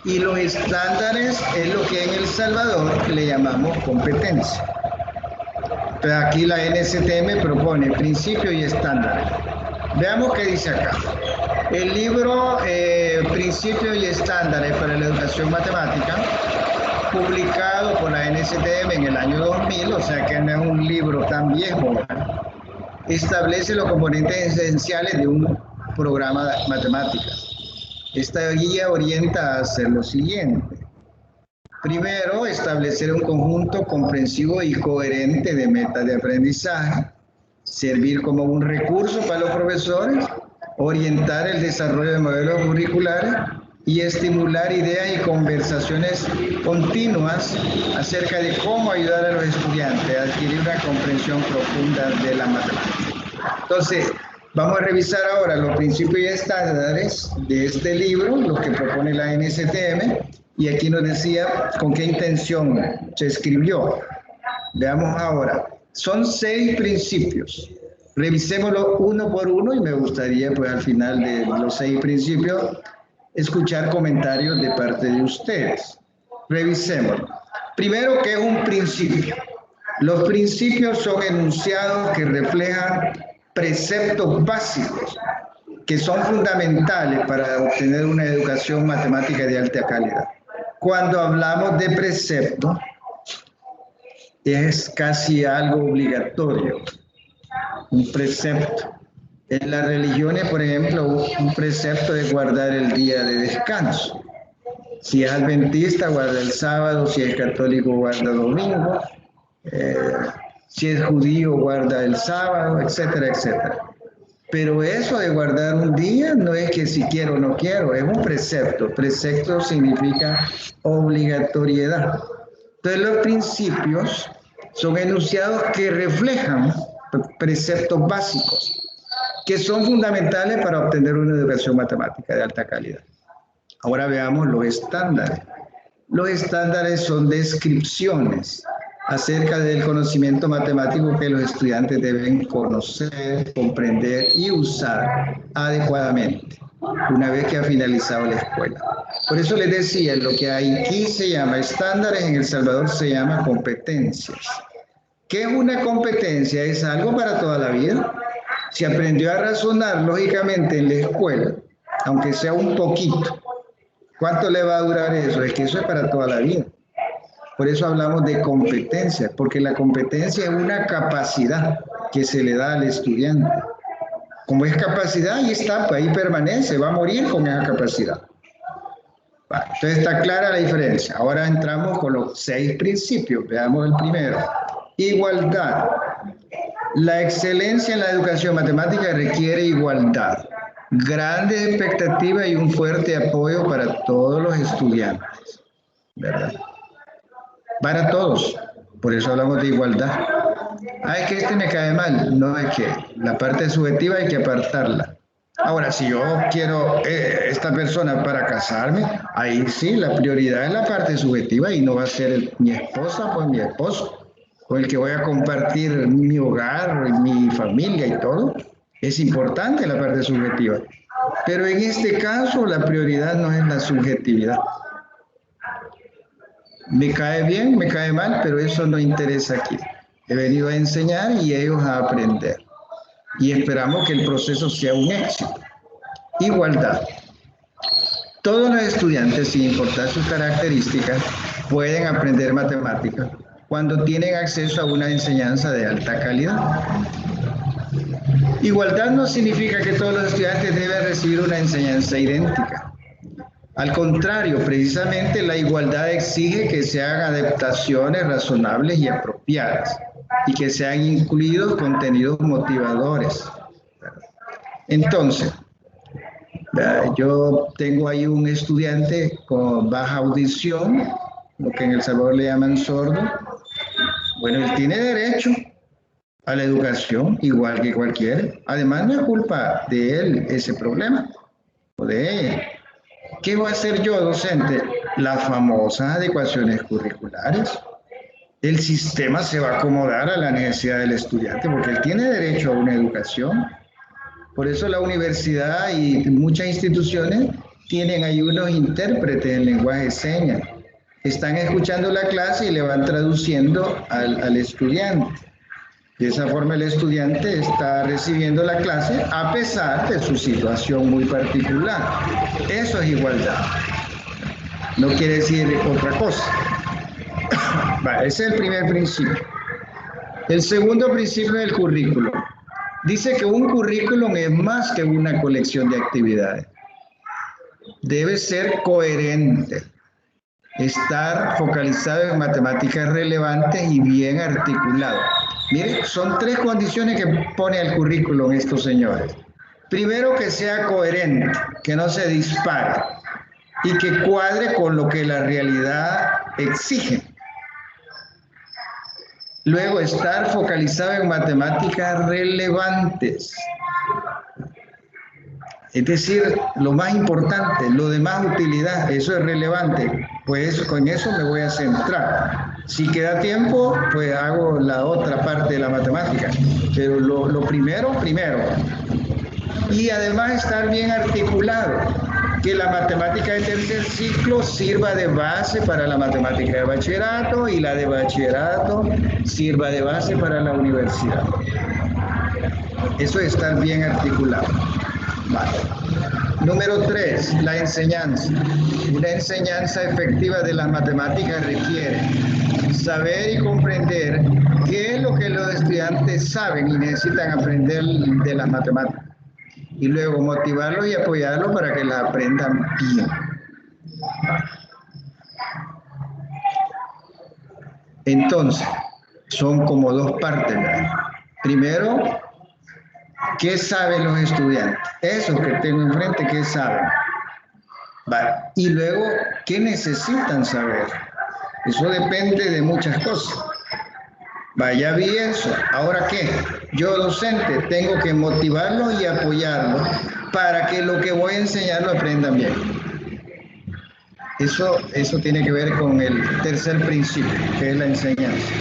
Y los estándares es lo que en El Salvador le llamamos competencia. Pero aquí la NCTM propone principio y estándares. Veamos qué dice acá. El libro Principios y Estándares para la Educación Matemática, publicado por la NCTM en el año 2000, o sea que no es un libro tan viejo, establece los componentes esenciales de un programa de matemáticas. Esta guía orienta a hacer lo siguiente. Primero, establecer un conjunto comprensivo y coherente de metas de aprendizaje, servir como un recurso para los profesores, orientar el desarrollo de modelos curriculares y estimular ideas y conversaciones continuas acerca de cómo ayudar a los estudiantes a adquirir una comprensión profunda de la matemática. Entonces, vamos a revisar ahora los principios y estándares de este libro, los que propone la NCTM, y aquí nos decía con qué intención se escribió. Veamos ahora. Son 6 principios. Revisémoslo uno por uno y me gustaría, pues, al final de los 6 principios, escuchar comentarios de parte de ustedes. Revisémoslo. Primero, ¿qué es un principio? Los principios son enunciados que reflejan preceptos básicos que son fundamentales para obtener una educación matemática de alta calidad. Cuando hablamos de precepto, es casi algo obligatorio, un precepto. En las religiones, por ejemplo, un precepto es guardar el día de descanso. Si es adventista, guarda el sábado; si es católico, guarda el domingo; si es judío, guarda el sábado, etcétera, etcétera. Pero eso de guardar un día no es que si quiero o no quiero, es un precepto. Precepto significa obligatoriedad. Entonces los principios son enunciados que reflejan preceptos básicos que son fundamentales para obtener una educación matemática de alta calidad. Ahora veamos los estándares. Los estándares son descripciones acerca del conocimiento matemático que los estudiantes deben conocer, comprender y usar adecuadamente una vez que ha finalizado la escuela. Por eso les decía, lo que aquí se llama estándares, en El Salvador se llama competencias. ¿Qué es una competencia? Es algo para toda la vida. Si aprendió a razonar lógicamente en la escuela, aunque sea un poquito, ¿cuánto le va a durar eso? Es que eso es para toda la vida. Por eso hablamos de competencia, porque la competencia es una capacidad que se le da al estudiante. Como es capacidad, ahí está, pues ahí permanece, va a morir con esa capacidad. Vale, entonces está clara la diferencia. Ahora entramos con los 6 principios. Veamos el primero. Igualdad. La excelencia en la educación matemática requiere igualdad, grandes expectativas y un fuerte apoyo para todos los estudiantes, ¿verdad? Para todos. Por eso hablamos de igualdad. Es que este me cae mal. No, es que la parte subjetiva hay que apartarla. Ahora, si yo quiero esta persona para casarme, ahí sí, la prioridad es la parte subjetiva y no va a ser mi esposa, pues mi esposo, con el que voy a compartir mi hogar, mi familia y todo. Es importante la parte subjetiva. Pero en este caso, la prioridad no es la subjetividad. Me cae bien, me cae mal, pero eso no interesa aquí. He venido a enseñar y ellos a aprender. Y esperamos que el proceso sea un éxito. Igualdad. Todos los estudiantes, sin importar sus características, pueden aprender matemáticas cuando tienen acceso a una enseñanza de alta calidad. Igualdad no significa que todos los estudiantes deben recibir una enseñanza idéntica. Al contrario, precisamente la igualdad exige que se hagan adaptaciones razonables y apropiadas y que sean incluidos contenidos motivadores. Entonces, yo tengo ahí un estudiante con baja audición, lo que en El Salvador le llaman sordo. Bueno, él tiene derecho a la educación igual que cualquiera. Además, no es culpa de él ese problema o de ella. ¿Qué voy a hacer yo, docente? Las famosas adecuaciones curriculares. El sistema se va a acomodar a la necesidad del estudiante porque él tiene derecho a una educación. Por eso la universidad y muchas instituciones tienen ahí unos intérpretes en lenguaje de señas. Están escuchando la clase y le van traduciendo al estudiante. De esa forma el estudiante está recibiendo la clase a pesar de su situación muy particular. Eso es igualdad. No quiere decir otra cosa. Ese es el primer principio. El segundo principio del currículum. Dice que un currículum es más que una colección de actividades. Debe ser coherente, estar focalizado en matemáticas relevantes y bien articulado. Mire, son 3 condiciones que pone el currículum estos señores. Primero, que sea coherente, que no se dispare y que cuadre con lo que la realidad exige. Luego, estar focalizado en matemáticas relevantes. Es decir, lo más importante, lo de más utilidad, eso es relevante. Pues con eso me voy a centrar. Si queda tiempo, pues hago la otra parte de la matemática. Pero lo primero. Y además estar bien articulado. Que la matemática de tercer ciclo sirva de base para la matemática de bachillerato y la de bachillerato sirva de base para la universidad. Eso es estar bien articulado. Vale. Número 3, la enseñanza. Una enseñanza efectiva de las matemáticas requiere saber y comprender qué es lo que los estudiantes saben y necesitan aprender de las matemáticas. Y luego motivarlos y apoyarlos para que las aprendan bien. Entonces, son como 2 partes, ¿verdad? Primero, ¿qué saben los estudiantes? Esos que tengo enfrente, ¿qué saben? Vale. Y luego, ¿qué necesitan saber? Eso depende de muchas cosas. Ya vi eso. ¿Ahora qué? Yo, docente, tengo que motivarlos y apoyarlos para que lo que voy a enseñar lo aprendan bien. Eso tiene que ver con el tercer principio, que es la enseñanza.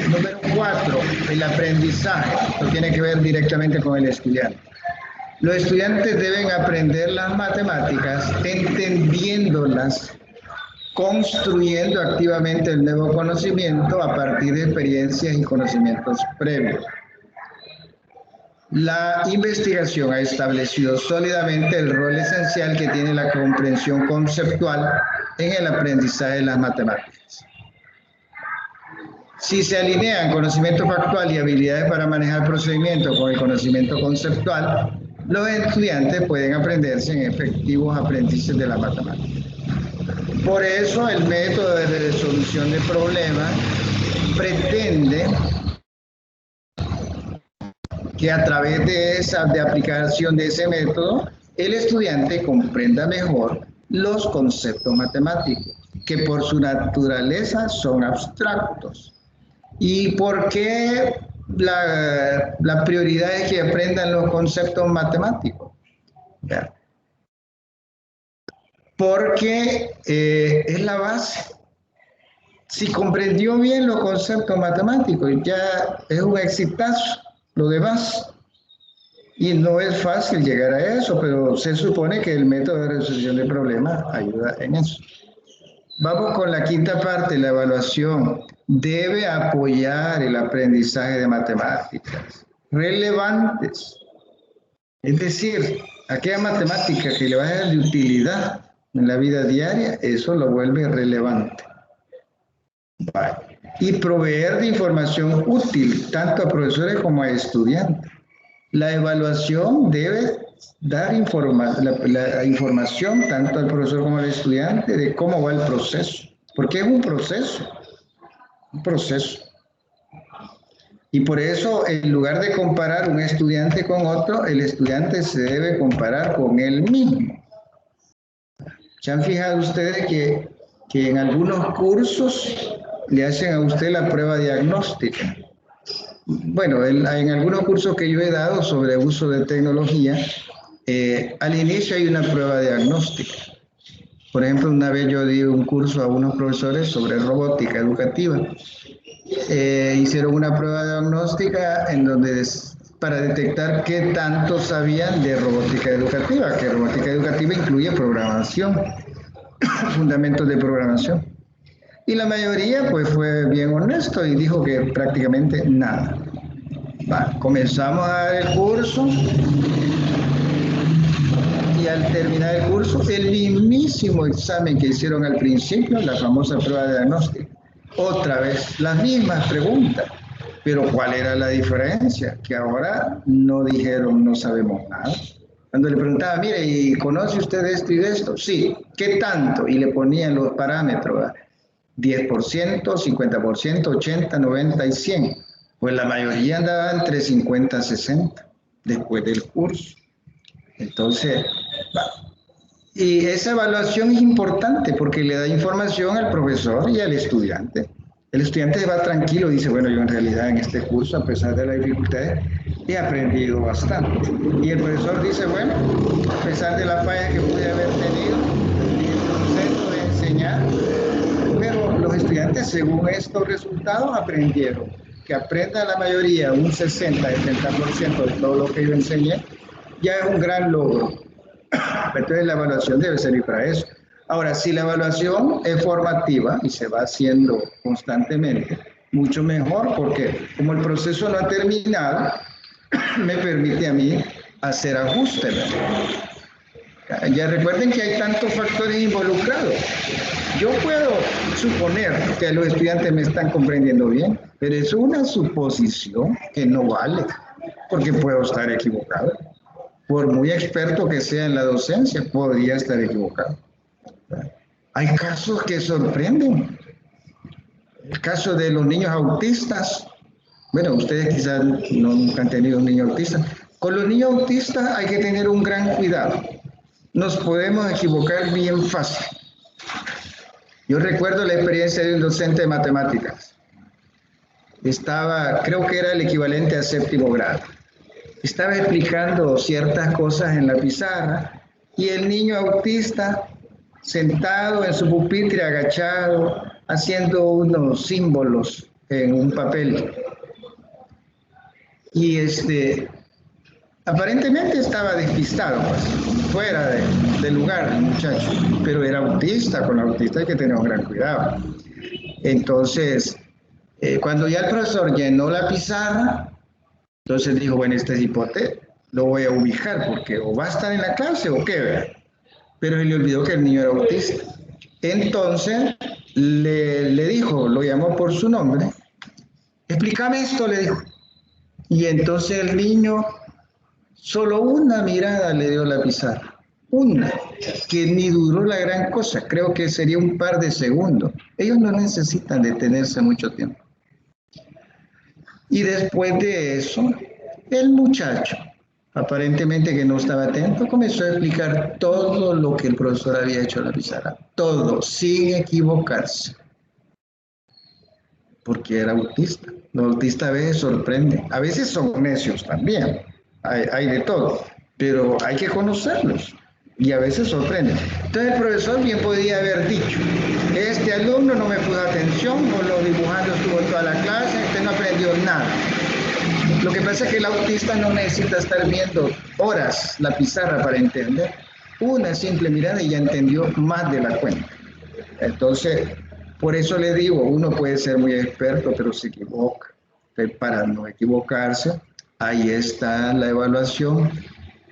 Número 4, el aprendizaje. Esto tiene que ver directamente con el estudiante. Los estudiantes deben aprender las matemáticas entendiéndolas, construyendo activamente el nuevo conocimiento a partir de experiencias y conocimientos previos. La investigación ha establecido sólidamente el rol esencial que tiene la comprensión conceptual en el aprendizaje de las matemáticas. Si se alinean conocimiento factual y habilidades para manejar procedimientos con el conocimiento conceptual, los estudiantes pueden aprenderse en efectivos aprendices de la matemática. Por eso el método de resolución de problemas pretende que a través de aplicación de ese método, el estudiante comprenda mejor los conceptos matemáticos. que por su naturaleza son abstractos. ¿Y por qué la prioridad es que aprendan los conceptos matemáticos? ¿Ya? Porque es la base. Si comprendió bien los conceptos matemáticos, ya es un exitazo, lo demás. Y no es fácil llegar a eso, pero se supone que el método de resolución de problemas ayuda en eso. Vamos con la quinta parte, la evaluación. Debe apoyar el aprendizaje de matemáticas relevantes. Es decir, aquella matemática que le va a dar de utilidad en la vida diaria, eso lo vuelve relevante. Y proveer de información útil tanto a profesores como a estudiantes. La evaluación debe dar la información tanto al profesor como al estudiante de cómo va el proceso, porque es un proceso. Y por eso, en lugar de comparar un estudiante con otro, el estudiante se debe comparar con él mismo. ¿Se han fijado ustedes que en algunos cursos le hacen a usted la prueba diagnóstica? Bueno, en algunos cursos que yo he dado sobre uso de tecnología, al inicio hay una prueba diagnóstica. Por ejemplo, una vez yo di un curso a unos profesores sobre robótica educativa. Hicieron una prueba diagnóstica en donde para detectar qué tanto sabían de robótica educativa, que robótica educativa incluye programación, fundamentos de programación. Y la mayoría pues fue bien honesto y dijo que prácticamente nada. Comenzamos a dar el curso y al terminar el curso, el mismísimo examen que hicieron al principio, la famosa prueba de diagnóstico, otra vez las mismas preguntas, pero ¿cuál era la diferencia? Que ahora no dijeron no sabemos nada. Cuando le preguntaba, mire, ¿y conoce usted esto y de esto? Sí, ¿qué tanto? Y le ponían los parámetros, 10%, 50%, 80%, 90% y 100%. Pues la mayoría andaba entre 50 y 60 después del curso. Entonces, y esa evaluación es importante porque le da información al profesor y al estudiante. El estudiante va tranquilo y dice, bueno, yo en realidad en este curso, a pesar de las dificultades, he aprendido bastante. Y el profesor dice, bueno, a pesar de las fallas que pude haber tenido en el proceso de enseñar, pero los estudiantes, según estos resultados, aprendieron. Que aprenda la mayoría, un 60-70% de todo lo que yo enseñé, ya es un gran logro. Entonces la evaluación debe servir para eso. Ahora, si la evaluación es formativa y se va haciendo constantemente, mucho mejor, porque como el proceso no ha terminado, me permite a mí hacer ajustes. Ya recuerden que hay tantos factores involucrados. Yo puedo suponer que los estudiantes me están comprendiendo bien, pero es una suposición que no vale, porque puedo estar equivocado. Por muy experto que sea en la docencia, podría estar equivocado. Hay casos que sorprenden. El caso de los niños autistas. Bueno, ustedes quizás nunca han tenido un niño autista. Con los niños autistas hay que tener un gran cuidado. Nos podemos equivocar bien fácil. Yo recuerdo la experiencia de un docente de matemáticas. Creo que era el equivalente a séptimo grado. Estaba explicando ciertas cosas en la pizarra y el niño autista sentado en su pupitre agachado haciendo unos símbolos en un papel. Y aparentemente estaba despistado, pues, fuera del lugar el muchacho, pero era autista. Con autista hay que tener un gran cuidado. Entonces, cuando ya el profesor llenó la pizarra, entonces dijo, bueno, este hipote lo voy a ubicar porque o va a estar en la clase o qué, ¿verdad? Pero se le olvidó que el niño era autista. Entonces le dijo, lo llamó por su nombre, explícame esto, le dijo. Y entonces el niño, solo una mirada le dio la pizarra, una, que ni duró la gran cosa, creo que sería un par de segundos. Ellos no necesitan detenerse mucho tiempo. Y después de eso, el muchacho Aparentemente que no estaba atento, comenzó a explicar todo lo que el profesor había hecho en la pizarra, todo, sin equivocarse, porque era autista. Los autistas a veces sorprenden, a veces son necios también, hay de todo, pero hay que conocerlos y a veces sorprenden. Entonces el profesor bien podía haber dicho, este alumno no me puso atención, por lo dibujando estuvo toda la clase, este no aprendió nada. Lo que pasa es que el autista no necesita estar viendo horas la pizarra para entender. Una simple mirada y ya entendió más de la cuenta. Entonces, por eso le digo, uno puede ser muy experto, pero se equivoca. Entonces, para no equivocarse, ahí está la evaluación.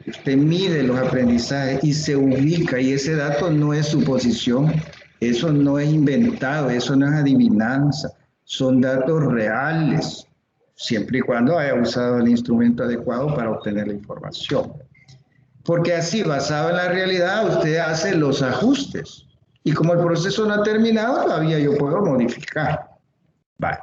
Usted mide los aprendizajes y se ubica, y ese dato no es suposición, eso no es inventado, eso no es adivinanza, son datos reales, siempre y cuando haya usado el instrumento adecuado para obtener la información. Porque así, basado en la realidad, usted hace los ajustes. Y como el proceso no ha terminado, todavía yo puedo modificar. Vale.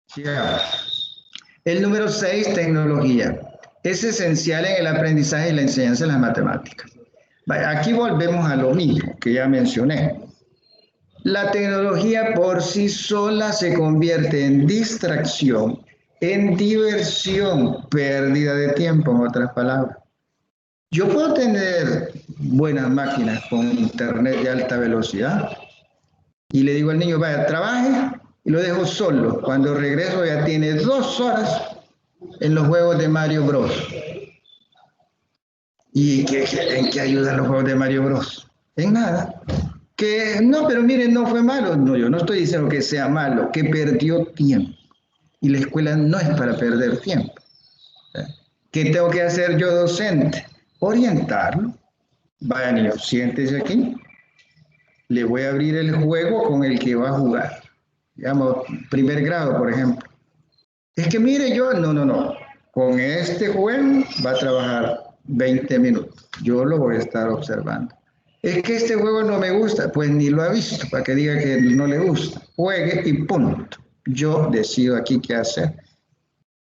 Sigamos. El número 6, tecnología. Es esencial en el aprendizaje y la enseñanza de las matemáticas. Vale, aquí volvemos a lo mismo que ya mencioné. La tecnología por sí sola se convierte en distracción, en diversión, pérdida de tiempo, en otras palabras. Yo puedo tener buenas máquinas con internet de alta velocidad y le digo al niño, vaya, trabaje y lo dejo solo. Cuando regreso ya tiene 2 horas en los juegos de Mario Bros. ¿Y en qué ayudan los juegos de Mario Bros? En nada. Que no, pero miren, no fue malo. No, yo no estoy diciendo que sea malo, que perdió tiempo. Y la escuela no es para perder tiempo. ¿Qué tengo que hacer yo docente? Orientarlo. Vaya niño, siéntese aquí. Le voy a abrir el juego con el que va a jugar. Digamos, primer grado, por ejemplo. Es que mire yo, no. Con este juego va a trabajar 20 minutos. Yo lo voy a estar observando. Es que este juego no me gusta, pues ni lo ha visto para que diga que no le gusta. Juegue y punto. Yo decido aquí qué hacer.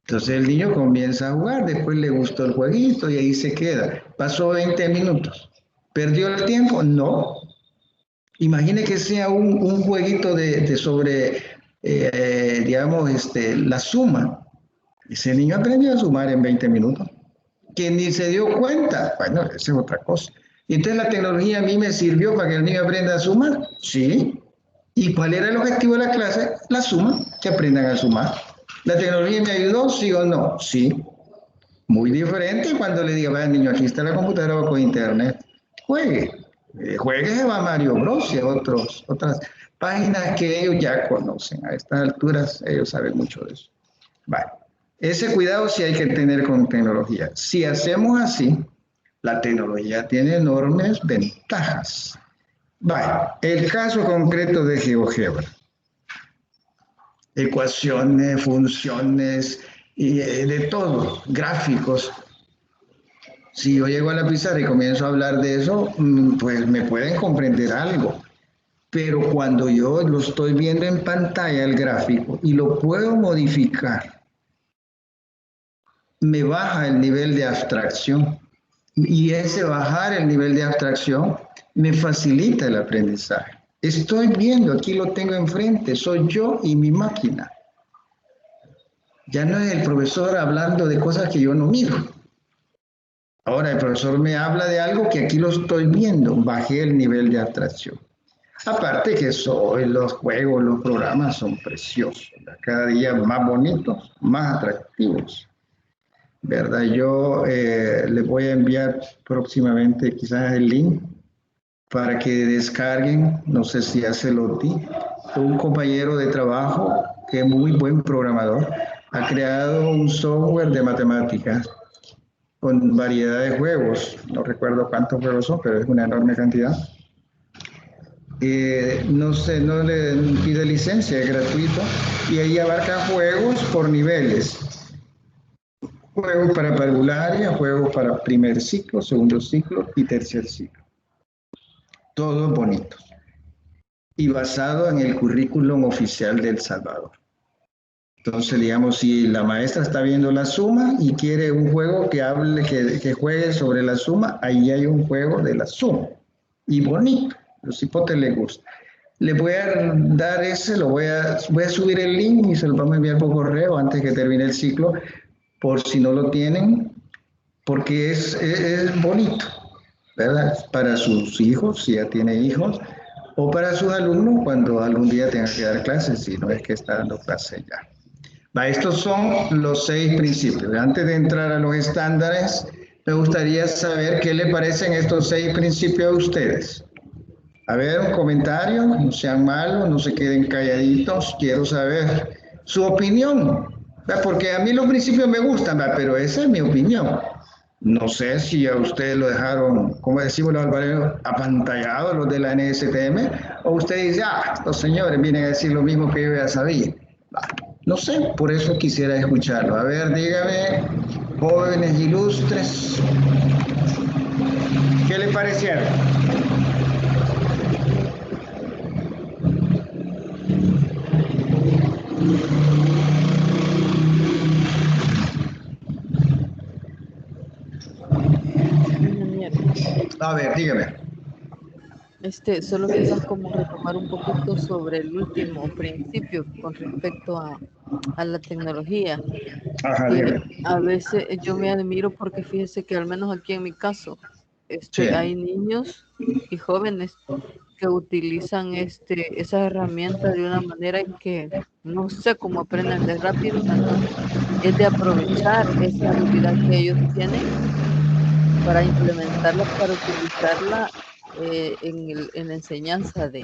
Entonces el niño comienza a jugar, después le gustó el jueguito y ahí se queda. Pasó 20 minutos. ¿Perdió el tiempo? No. Imagine que sea un jueguito sobre, digamos, la suma. Ese niño aprendió a sumar en 20 minutos. Que ni se dio cuenta. Bueno, esa es otra cosa. Y entonces la tecnología a mí me sirvió para que el niño aprenda a sumar. Sí. ¿Y cuál era el objetivo de la clase? La suma, que aprendan a sumar. ¿La tecnología me ayudó? ¿Sí o no? Sí. Muy diferente cuando le diga, vaya niño, aquí está la computadora con internet. Juegue. Juegue se va a Mario Bros. Y a otras páginas que ellos ya conocen. A estas alturas ellos saben mucho de eso. Vale. Ese cuidado sí hay que tener con tecnología. Si hacemos así, la tecnología tiene enormes ventajas. Vale. El caso concreto de GeoGebra. Ecuaciones, funciones, y de todo, gráficos. Si yo llego a la pizarra y comienzo a hablar de eso, pues me pueden comprender algo. Pero cuando yo lo estoy viendo en pantalla, el gráfico, y lo puedo modificar, me baja el nivel de abstracción. Y ese bajar el nivel de abstracción me facilita el aprendizaje. Estoy viendo, aquí lo tengo enfrente, soy yo y mi máquina. Ya no es el profesor hablando de cosas que yo no miro. Ahora el profesor me habla de algo que aquí lo estoy viendo, bajé el nivel de abstracción. Aparte que los juegos, los programas son preciosos, cada día más bonitos, más atractivos. ¿Verdad? Yo les voy a enviar próximamente quizás el link para que descarguen, no sé si ya se lo di, un compañero de trabajo que es muy buen programador, ha creado un software de matemáticas con variedad de juegos, no recuerdo cuántos juegos son, pero es una enorme cantidad. No sé, no le pide licencia, es gratuito, y ahí abarca juegos por niveles. Juegos para parvularia, juegos para primer ciclo, segundo ciclo y tercer ciclo. Todos bonitos. Y basado en el currículum oficial de El Salvador. Entonces, digamos, si la maestra está viendo la suma y quiere un juego que hable, que juegue sobre la suma, ahí hay un juego de la suma. Y bonito, los hipotes les gusta. Le voy a dar ese, voy a subir el link y se lo vamos a enviar por correo antes que termine el ciclo, por si no lo tienen, porque es bonito, ¿verdad? Para sus hijos, si ya tiene hijos, o para sus alumnos cuando algún día tengan que dar clases, si no es que está dando clases ya. Estos son los 6 principios. Antes de entrar a los estándares, me gustaría saber qué le parecen estos 6 principios a ustedes. A ver, un comentario, no sean malos, no se queden calladitos, quiero saber su opinión, porque a mí los principios me gustan, pero esa es mi opinión. No sé si a ustedes lo dejaron, como decimos los albareños, apantallados los de la NSTM, o usted dice, los señores vienen a decir lo mismo que yo ya sabía. No sé, por eso quisiera escucharlo. A ver, dígame, jóvenes ilustres, ¿qué le parecieron? A ver, dígame. Solo quizás como retomar un poquito sobre el último principio con respecto a la tecnología. Ajá, Que dígame. a veces yo me admiro porque fíjese que al menos aquí en mi caso, Sí. hay niños y jóvenes que utilizan esas herramientas de una manera en que no sé cómo aprenden de rápido, entonces es de aprovechar esa habilidad que ellos tienen para implementarla, para utilizarla en la enseñanza de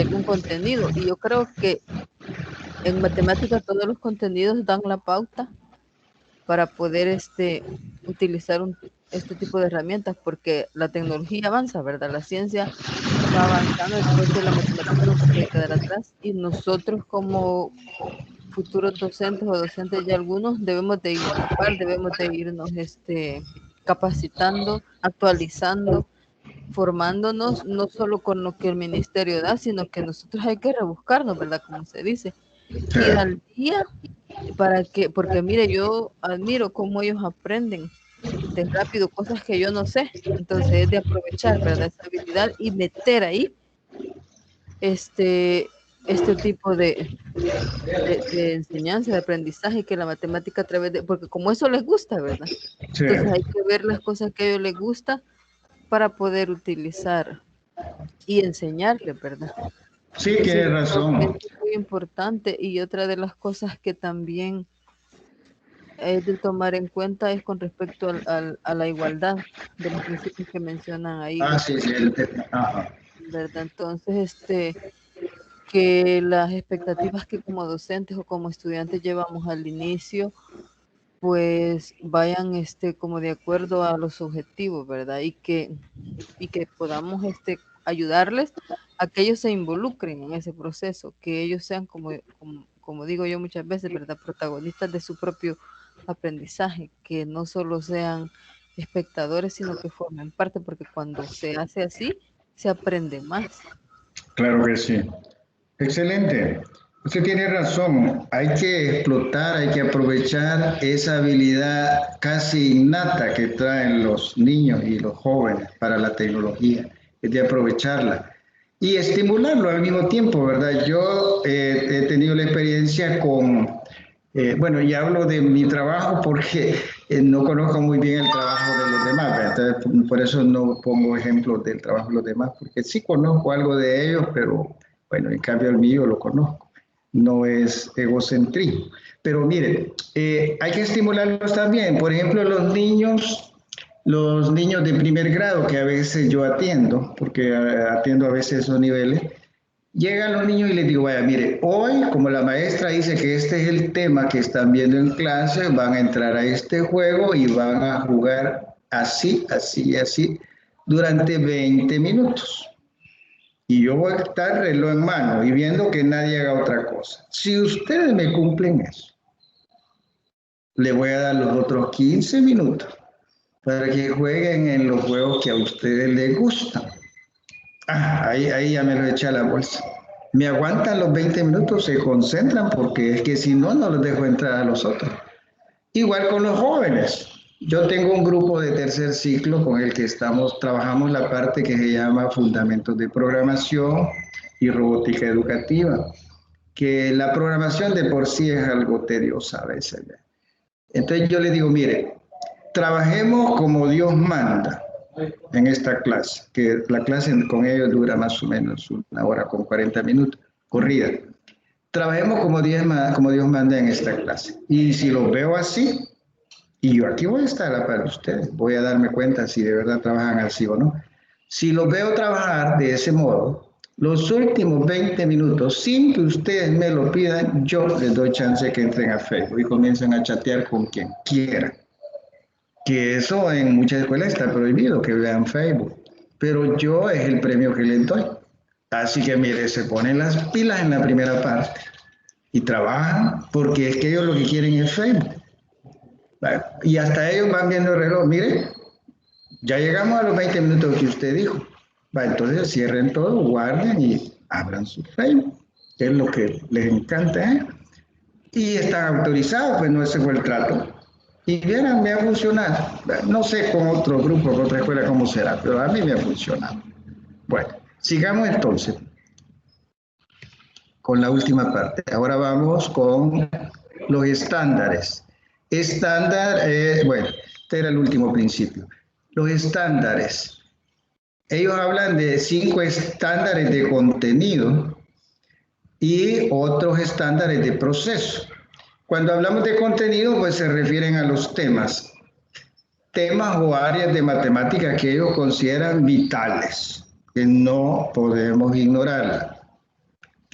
algún contenido. Y yo creo que en matemática todos los contenidos dan la pauta para poder utilizar este tipo de herramientas, porque la tecnología avanza, ¿verdad? La ciencia va avanzando, entonces la matemática no se puede quedar atrás y nosotros como futuros docentes o docentes ya algunos debemos de innovar, debemos de irnos capacitando, actualizando, formándonos, no solo con lo que el ministerio da, sino que nosotros hay que rebuscarnos, ¿verdad? Como se dice, Sí. ir al día porque mire, yo admiro cómo ellos aprenden de rápido cosas que yo no sé, entonces es de aprovechar, ¿verdad? Esa habilidad y meter ahí este tipo de enseñanza, de aprendizaje, que la matemática a través de, porque como eso les gusta, ¿verdad? Sí. Entonces hay que ver las cosas que a ellos les gusta para poder utilizar y enseñarles, ¿verdad? Sí, Entonces tiene yo creo que razón. eso es muy importante y otra de las cosas que también es de tomar en cuenta es con respecto a la igualdad de los principios que mencionan ahí los Sí, sí. Ajá. ¿verdad? Entonces, que las expectativas que como docentes o como estudiantes llevamos al inicio, pues vayan como de acuerdo a los objetivos, ¿verdad? Y que podamos ayudarles a que ellos se involucren en ese proceso, que ellos sean como digo yo muchas veces, ¿verdad? Protagonistas de su propio aprendizaje, que no solo sean espectadores, sino que formen parte, porque cuando se hace así, se aprende más. Claro que sí. Excelente. Usted tiene razón. Hay que explotar, hay que aprovechar esa habilidad casi innata que traen los niños y los jóvenes para la tecnología. Es de aprovecharla y estimularlo al mismo tiempo, ¿verdad? Yo he tenido la experiencia bueno, y hablo de mi trabajo porque no conozco muy bien el trabajo de los demás, ¿verdad? Entonces, por eso no pongo ejemplos del trabajo de los demás, porque sí conozco algo de ellos, pero bueno, en cambio el mío lo conozco. No es egocentrismo. Pero mire, hay que estimularlos también. Por ejemplo, los niños de primer grado que a veces yo atiendo, porque atiendo a veces esos niveles, llegan los niños y les digo, vaya, mire, hoy como la maestra dice que este es el tema que están viendo en clase, van a entrar a este juego y van a jugar así, así y así durante 20 minutos. Y yo voy a estar reloj en mano y viendo que nadie haga otra cosa. Si ustedes me cumplen eso, le voy a dar los otros 15 minutos para que jueguen en los juegos que a ustedes les gustan. Ahí ya me lo eché a la bolsa. Me aguantan los 20 minutos, se concentran porque es que si no, no los dejo entrar a los otros. Igual con los jóvenes. Yo tengo un grupo de tercer ciclo con el que trabajamos la parte que se llama Fundamentos de Programación y Robótica Educativa, que la programación de por sí es algo tediosa a veces. Entonces yo les digo, mire, trabajemos como Dios manda en esta clase, que la clase con ellos dura más o menos 1 hora con 40 minutos, corrida. Trabajemos como Dios manda en esta clase. Y si los veo así, y yo aquí voy a estar a la par de ustedes, voy a darme cuenta si de verdad trabajan así o no. Si los veo trabajar de ese modo, los últimos 20 minutos, sin que ustedes me lo pidan, yo les doy chance de que entren a Facebook y comiencen a chatear con quien quiera. Que eso en muchas escuelas está prohibido, que vean Facebook. Pero yo es el premio que les doy. Así que mire, se ponen las pilas en la primera parte y trabajan porque es que ellos lo que quieren es Facebook. ¿Vale? Y hasta ellos van viendo el reloj. Mire, ya llegamos a los 20 minutos que usted dijo. ¿Vale? Entonces cierren todo, guarden y abran su Facebook, que es lo que les encanta. Y están autorizados, pues no ese fue el trato. Y vieran, me ha funcionado. No sé con otro grupo, con otra escuela cómo será, pero a mí me ha funcionado. Bueno, sigamos entonces con la última parte. Ahora vamos con los estándares. Bueno, este era el último principio. Los estándares. Ellos hablan de 5 estándares de contenido y otros estándares de proceso. Cuando hablamos de contenido, pues se refieren a los temas o áreas de matemática que ellos consideran vitales, que no podemos ignorarla.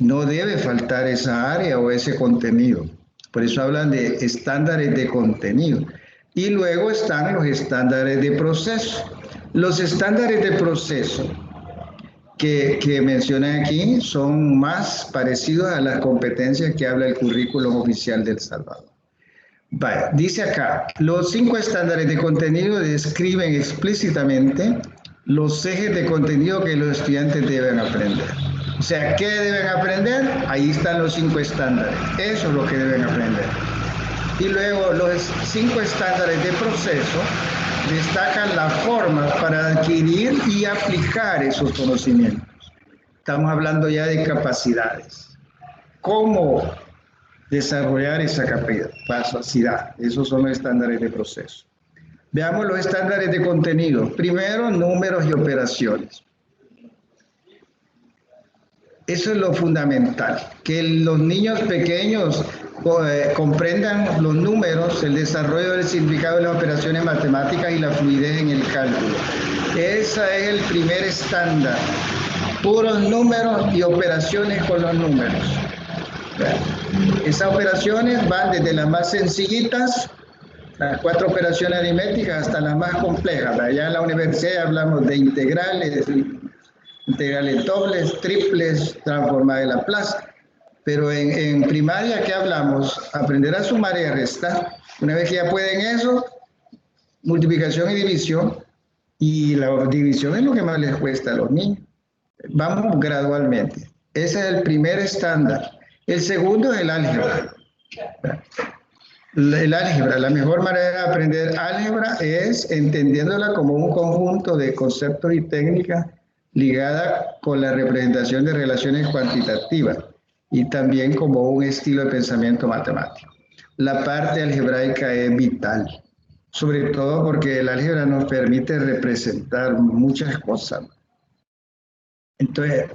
No debe faltar esa área o ese contenido. Por eso hablan de estándares de contenido. Y luego están los estándares de proceso. Los estándares de proceso que mencionan aquí son más parecidos a las competencias que habla el currículum oficial de El Salvador. Vale, dice acá, los 5 estándares de contenido describen explícitamente los ejes de contenido que los estudiantes deben aprender. O sea, ¿qué deben aprender? Ahí están los 5 estándares. Eso es lo que deben aprender. Y luego los 5 estándares de proceso destacan la forma para adquirir y aplicar esos conocimientos. Estamos hablando ya de capacidades. ¿Cómo desarrollar esa capacidad? Esos son los estándares de proceso. Veamos los estándares de contenido. Primero, números y operaciones. Eso es lo fundamental, que los niños pequeños comprendan los números, el desarrollo del significado de las operaciones matemáticas y la fluidez en el cálculo. Ese es el primer estándar, puros números y operaciones con los números. Esas operaciones van desde las más sencillitas, las 4 operaciones aritméticas, hasta las más complejas. Allá en la universidad hablamos de integrales dobles, triples, transformar de Laplace. Pero en primaria, ¿qué hablamos? Aprender a sumar y a restar. Una vez que ya pueden eso, multiplicación y división. Y la división es lo que más les cuesta a los niños. Vamos gradualmente. Ese es el primer estándar. El segundo es el álgebra. El álgebra, la mejor manera de aprender álgebra es entendiéndola como un conjunto de conceptos y técnicas ligada con la representación de relaciones cuantitativas y también como un estilo de pensamiento matemático. La parte algebraica es vital, sobre todo porque el álgebra nos permite representar muchas cosas. Entonces,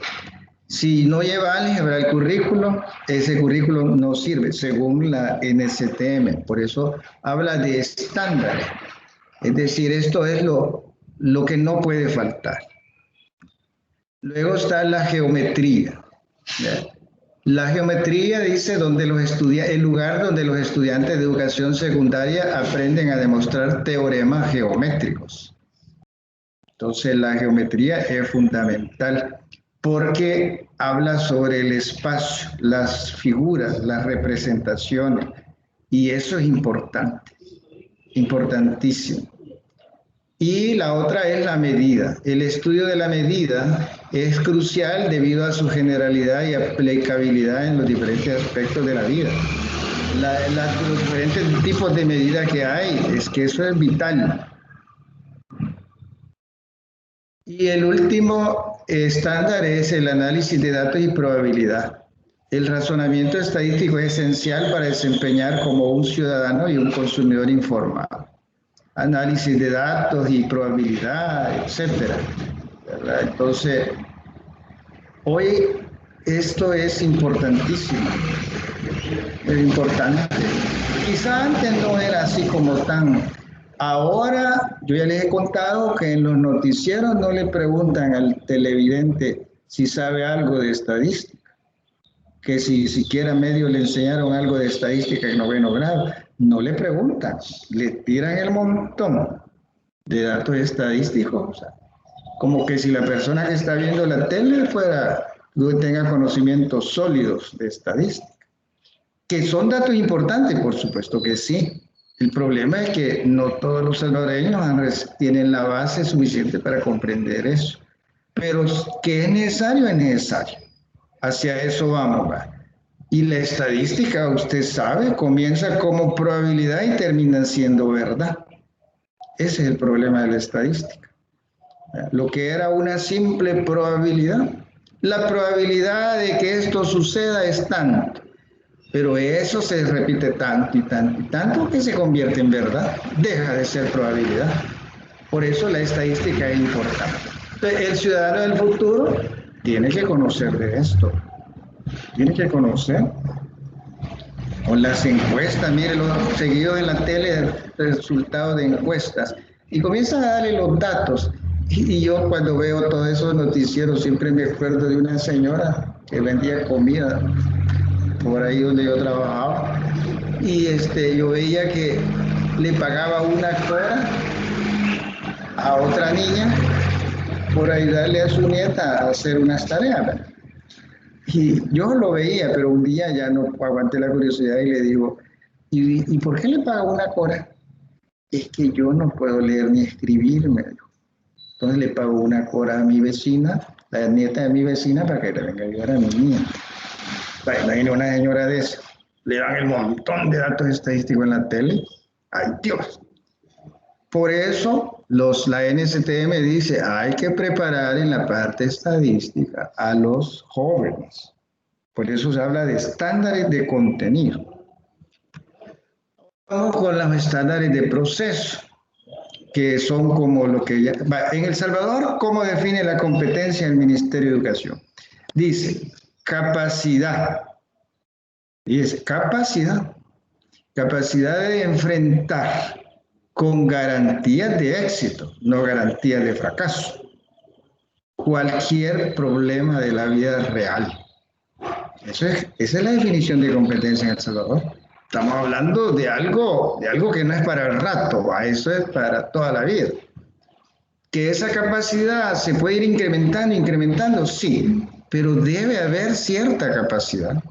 si no lleva álgebra el currículo, ese currículo no sirve, según la NCTM. Por eso habla de estándares. Es decir, esto es lo que no puede faltar. Luego está la geometría. La geometría dice el lugar donde los estudiantes de educación secundaria aprenden a demostrar teoremas geométricos. Entonces la geometría es fundamental porque habla sobre el espacio, las figuras, las representaciones, y eso es importante, importantísimo. Y la otra es la medida. El estudio de la medida es crucial debido a su generalidad y aplicabilidad en los diferentes aspectos de la vida. Los diferentes tipos de medida que hay, es que eso es vital. Y el último estándar es el análisis de datos y probabilidad. El razonamiento estadístico es esencial para desempeñar como un ciudadano y un consumidor informado. Análisis de datos y probabilidad, etcétera, ¿verdad? Entonces, hoy esto es importantísimo, es importante. Quizá antes no era así como tan. Ahora, yo ya les he contado que en los noticieros no le preguntan al televidente si sabe algo de estadística, que si siquiera medio le enseñaron algo de estadística en 9º grado. No le preguntan, le tiran el montón de datos estadísticos, o sea, como que si la persona que está viendo la tele tenga conocimientos sólidos de estadística. Que son datos importantes, por supuesto que sí. El problema es que no todos los salvadoreños tienen la base suficiente para comprender eso. Pero que es necesario, es necesario. Hacia eso vamos, ¿va? Y la estadística, usted sabe, comienza como probabilidad y termina siendo verdad. Ese es el problema de la estadística. Lo que era una simple probabilidad, la probabilidad de que esto suceda es tanto, pero eso se repite tanto y tanto y tanto que se convierte en verdad, deja de ser probabilidad. Por eso la estadística es importante. Entonces, el ciudadano del futuro tiene que conocer de esto. Tiene que conocer. O las encuestas, mire, seguido en la tele, resultados de encuestas. Y comienza a darle los datos. Y yo cuando veo todos esos noticieros siempre me acuerdo de una señora que vendía comida por ahí donde yo trabajaba. Y yo veía que le pagaba una cora a otra niña por ayudarle a su nieta a hacer unas tareas, ¿verdad? Y yo lo veía, pero un día ya no aguanté la curiosidad y le digo, ¿y por qué le pago una cora? Es que yo no puedo leer ni escribir, me dijo. Entonces le pago una cora a mi vecina, la nieta de mi vecina, para que le venga a ayudar a mi nieta. Imagina una señora de eso. Le dan el montón de datos estadísticos en la tele. ¡Ay, Dios! Por eso la NSTM dice, hay que preparar en la parte estadística a los jóvenes. Por eso se habla de estándares de contenido. Vamos con los estándares de proceso, que son como lo que ya... En El Salvador, ¿cómo define la competencia el Ministerio de Educación? Dice, capacidad. Dice, capacidad de enfrentar con garantías de éxito, no garantías de fracaso, cualquier problema de la vida real. Esa es la definición de competencia en El Salvador. Estamos hablando de algo que no es para el rato, eso es para toda la vida. Que esa capacidad se puede ir incrementando, sí, pero debe haber cierta capacidad.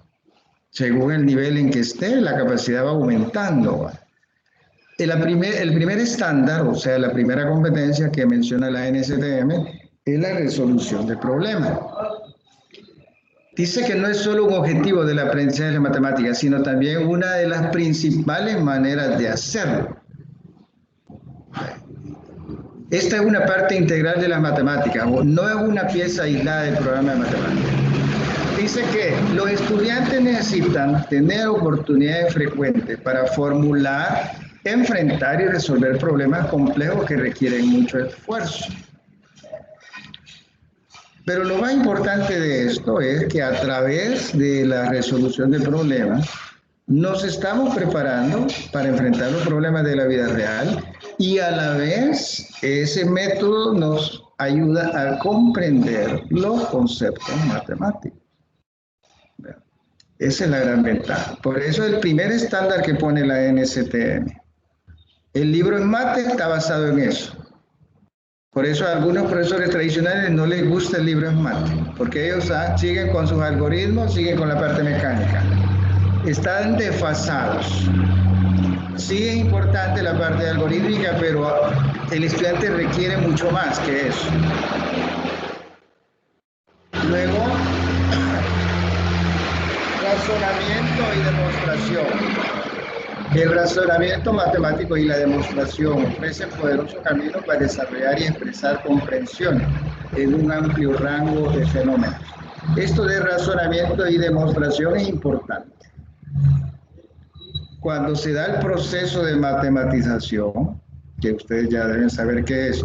Según el nivel en que esté, la capacidad va aumentando. El primer estándar, o sea, la primera competencia que menciona la NSTM, es la resolución de problemas. Dice que no es solo un objetivo del aprendizaje de matemáticas, sino también una de las principales maneras de hacerlo. Esta es una parte integral de las matemáticas, no es una pieza aislada del programa de matemáticas. Dice que los estudiantes necesitan tener oportunidades frecuentes para formular, enfrentar y resolver problemas complejos que requieren mucho esfuerzo. Pero lo más importante de esto es que a través de la resolución de problemas nos estamos preparando para enfrentar los problemas de la vida real y a la vez ese método nos ayuda a comprender los conceptos matemáticos. Esa es la gran ventaja. Por eso el primer estándar que pone la NSTM. El libro en mate está basado en eso. Por eso a algunos profesores tradicionales no les gusta el libro en mate, porque ellos siguen con sus algoritmos, siguen con la parte mecánica. Están desfasados. Sí es importante la parte algorítmica, pero el estudiante requiere mucho más que eso. Luego, razonamiento y demostración. El razonamiento matemático y la demostración ofrecen poderosos caminos para desarrollar y expresar comprensiones en un amplio rango de fenómenos. Esto de razonamiento y demostración es importante. Cuando se da el proceso de matematización, que ustedes ya deben saber qué es,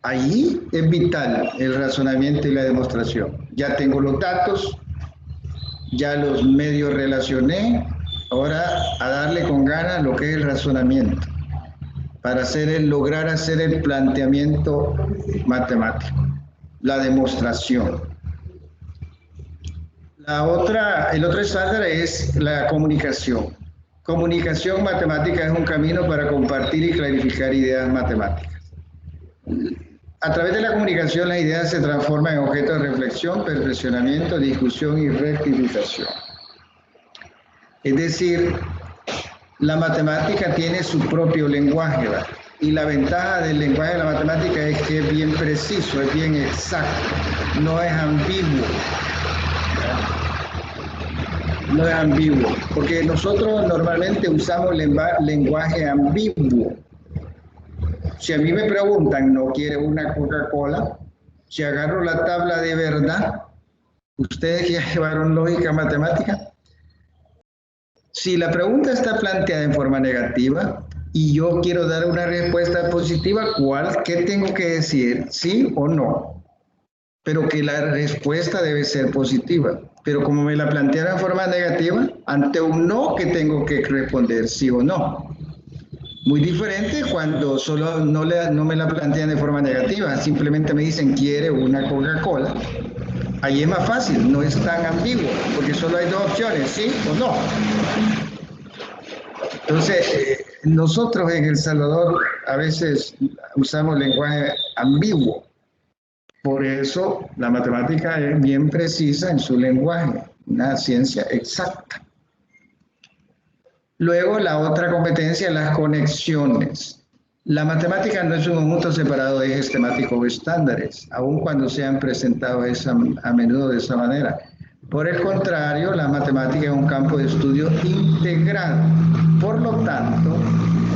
ahí es vital el razonamiento y la demostración. Ya tengo los datos, ya los medio relacioné, ahora a darle con ganas lo que es el razonamiento, para lograr hacer el planteamiento matemático, la demostración. El otro estándar es la comunicación. Comunicación matemática es un camino para compartir y clarificar ideas matemáticas. A través de la comunicación, las ideas se transforman en objetos de reflexión, perfeccionamiento, discusión y rectificación. Es decir, la matemática tiene su propio lenguaje, ¿verdad? Y la ventaja del lenguaje de la matemática es que es bien preciso, es bien exacto, no es ambiguo. No es ambiguo, porque nosotros normalmente usamos lenguaje ambiguo. Si a mí me preguntan, ¿no quiere una Coca-Cola? Si agarro la tabla de verdad, ¿ustedes ya llevaron lógica matemática? Si la pregunta está planteada en forma negativa y yo quiero dar una respuesta positiva, ¿qué tengo que decir? ¿Sí o no? Pero que la respuesta debe ser positiva. Pero como me la plantearon en forma negativa, ante un no, que tengo que responder sí o no. Muy diferente cuando solo no me la plantean de forma negativa, simplemente me dicen, ¿quiere una Coca-Cola? Ahí es más fácil, no es tan ambiguo, porque solo hay dos opciones, sí o no. Entonces, nosotros en El Salvador a veces usamos lenguaje ambiguo. Por eso la matemática es bien precisa en su lenguaje, una ciencia exacta. Luego la otra competencia, las conexiones. La matemática no es un conjunto separado de ejes temáticos o estándares, aun cuando sean presentados a menudo de esa manera. Por el contrario, la matemática es un campo de estudio integrado. Por lo tanto,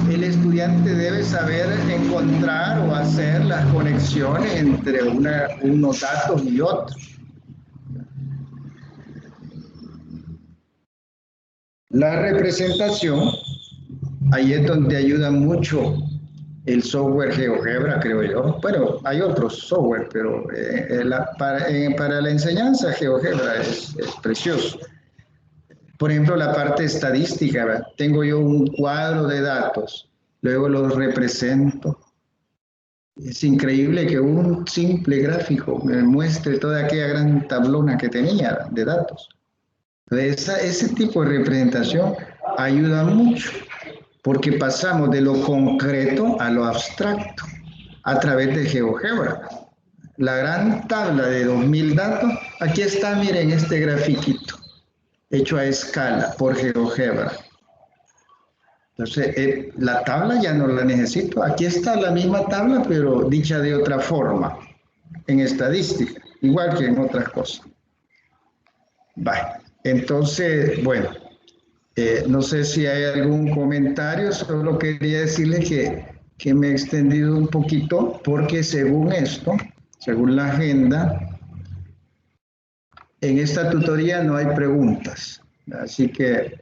el estudiante debe saber encontrar o hacer las conexiones entre unos datos y otros. La representación, ahí es donde ayuda mucho el software GeoGebra, creo yo. Bueno, hay otros software, pero para la enseñanza GeoGebra es precioso. Por ejemplo, la parte estadística, ¿verdad? Tengo yo un cuadro de datos, luego los represento. Es increíble que un simple gráfico me muestre toda aquella gran tablona que tenía de datos. Ese tipo de representación ayuda mucho, porque pasamos de lo concreto a lo abstracto a través de GeoGebra. La gran tabla de 2000 datos, aquí está, miren este grafiquito, hecho a escala por GeoGebra. Entonces, la tabla ya no la necesito. Aquí está la misma tabla, pero dicha de otra forma, en estadística, igual que en otras cosas. Vale. Entonces, bueno, no sé si hay algún comentario, solo quería decirles que me he extendido un poquito, porque según esto, según la agenda, en esta tutoría no hay preguntas, así que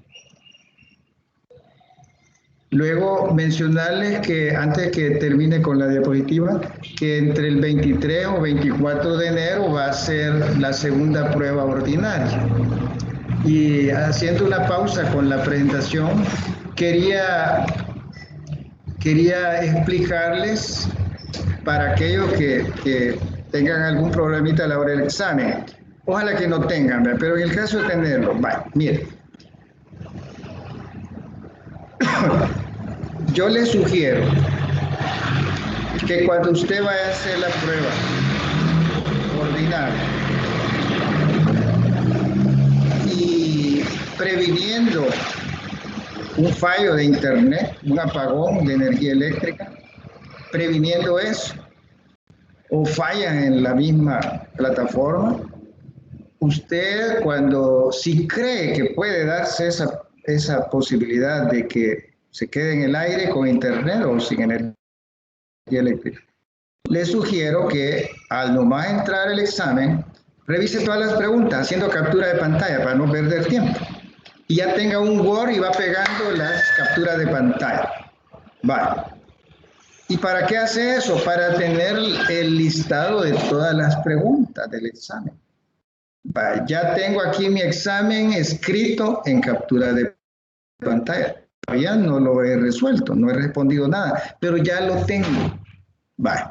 luego mencionarles que antes que termine con la diapositiva, que entre el 23 o 24 de enero va a ser la segunda prueba ordinaria. Y haciendo una pausa con la presentación, quería explicarles para aquellos que tengan algún problemita a la hora del examen. Ojalá que no tengan, pero en el caso de tenerlo, miren. Yo les sugiero que cuando usted vaya a hacer la prueba ordinaria y previniendo un fallo de internet, un apagón de energía eléctrica, previniendo eso, o fallas en la misma plataforma. Usted si cree que puede darse esa posibilidad de que se quede en el aire con internet o sin energía eléctrica, le sugiero que al nomás entrar al examen, revise todas las preguntas haciendo captura de pantalla para no perder tiempo. Y ya tenga un Word y va pegando las capturas de pantalla. Vale. ¿Y para qué hace eso? Para tener el listado de todas las preguntas del examen. Vale. Ya tengo aquí mi examen escrito en captura de pantalla. Todavía no lo he resuelto, no he respondido nada, pero ya lo tengo. Vale.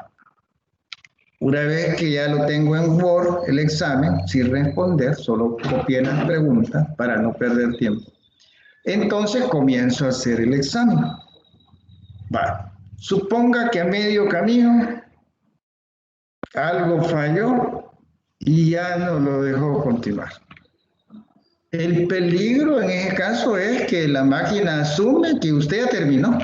Una vez que ya lo tengo en Word, el examen, sin responder, solo copié las preguntas para no perder tiempo. Entonces comienzo a hacer el examen. Vale. Suponga que a medio camino algo falló y ya no lo dejó continuar. El peligro en ese caso es que la máquina asume que usted ya terminó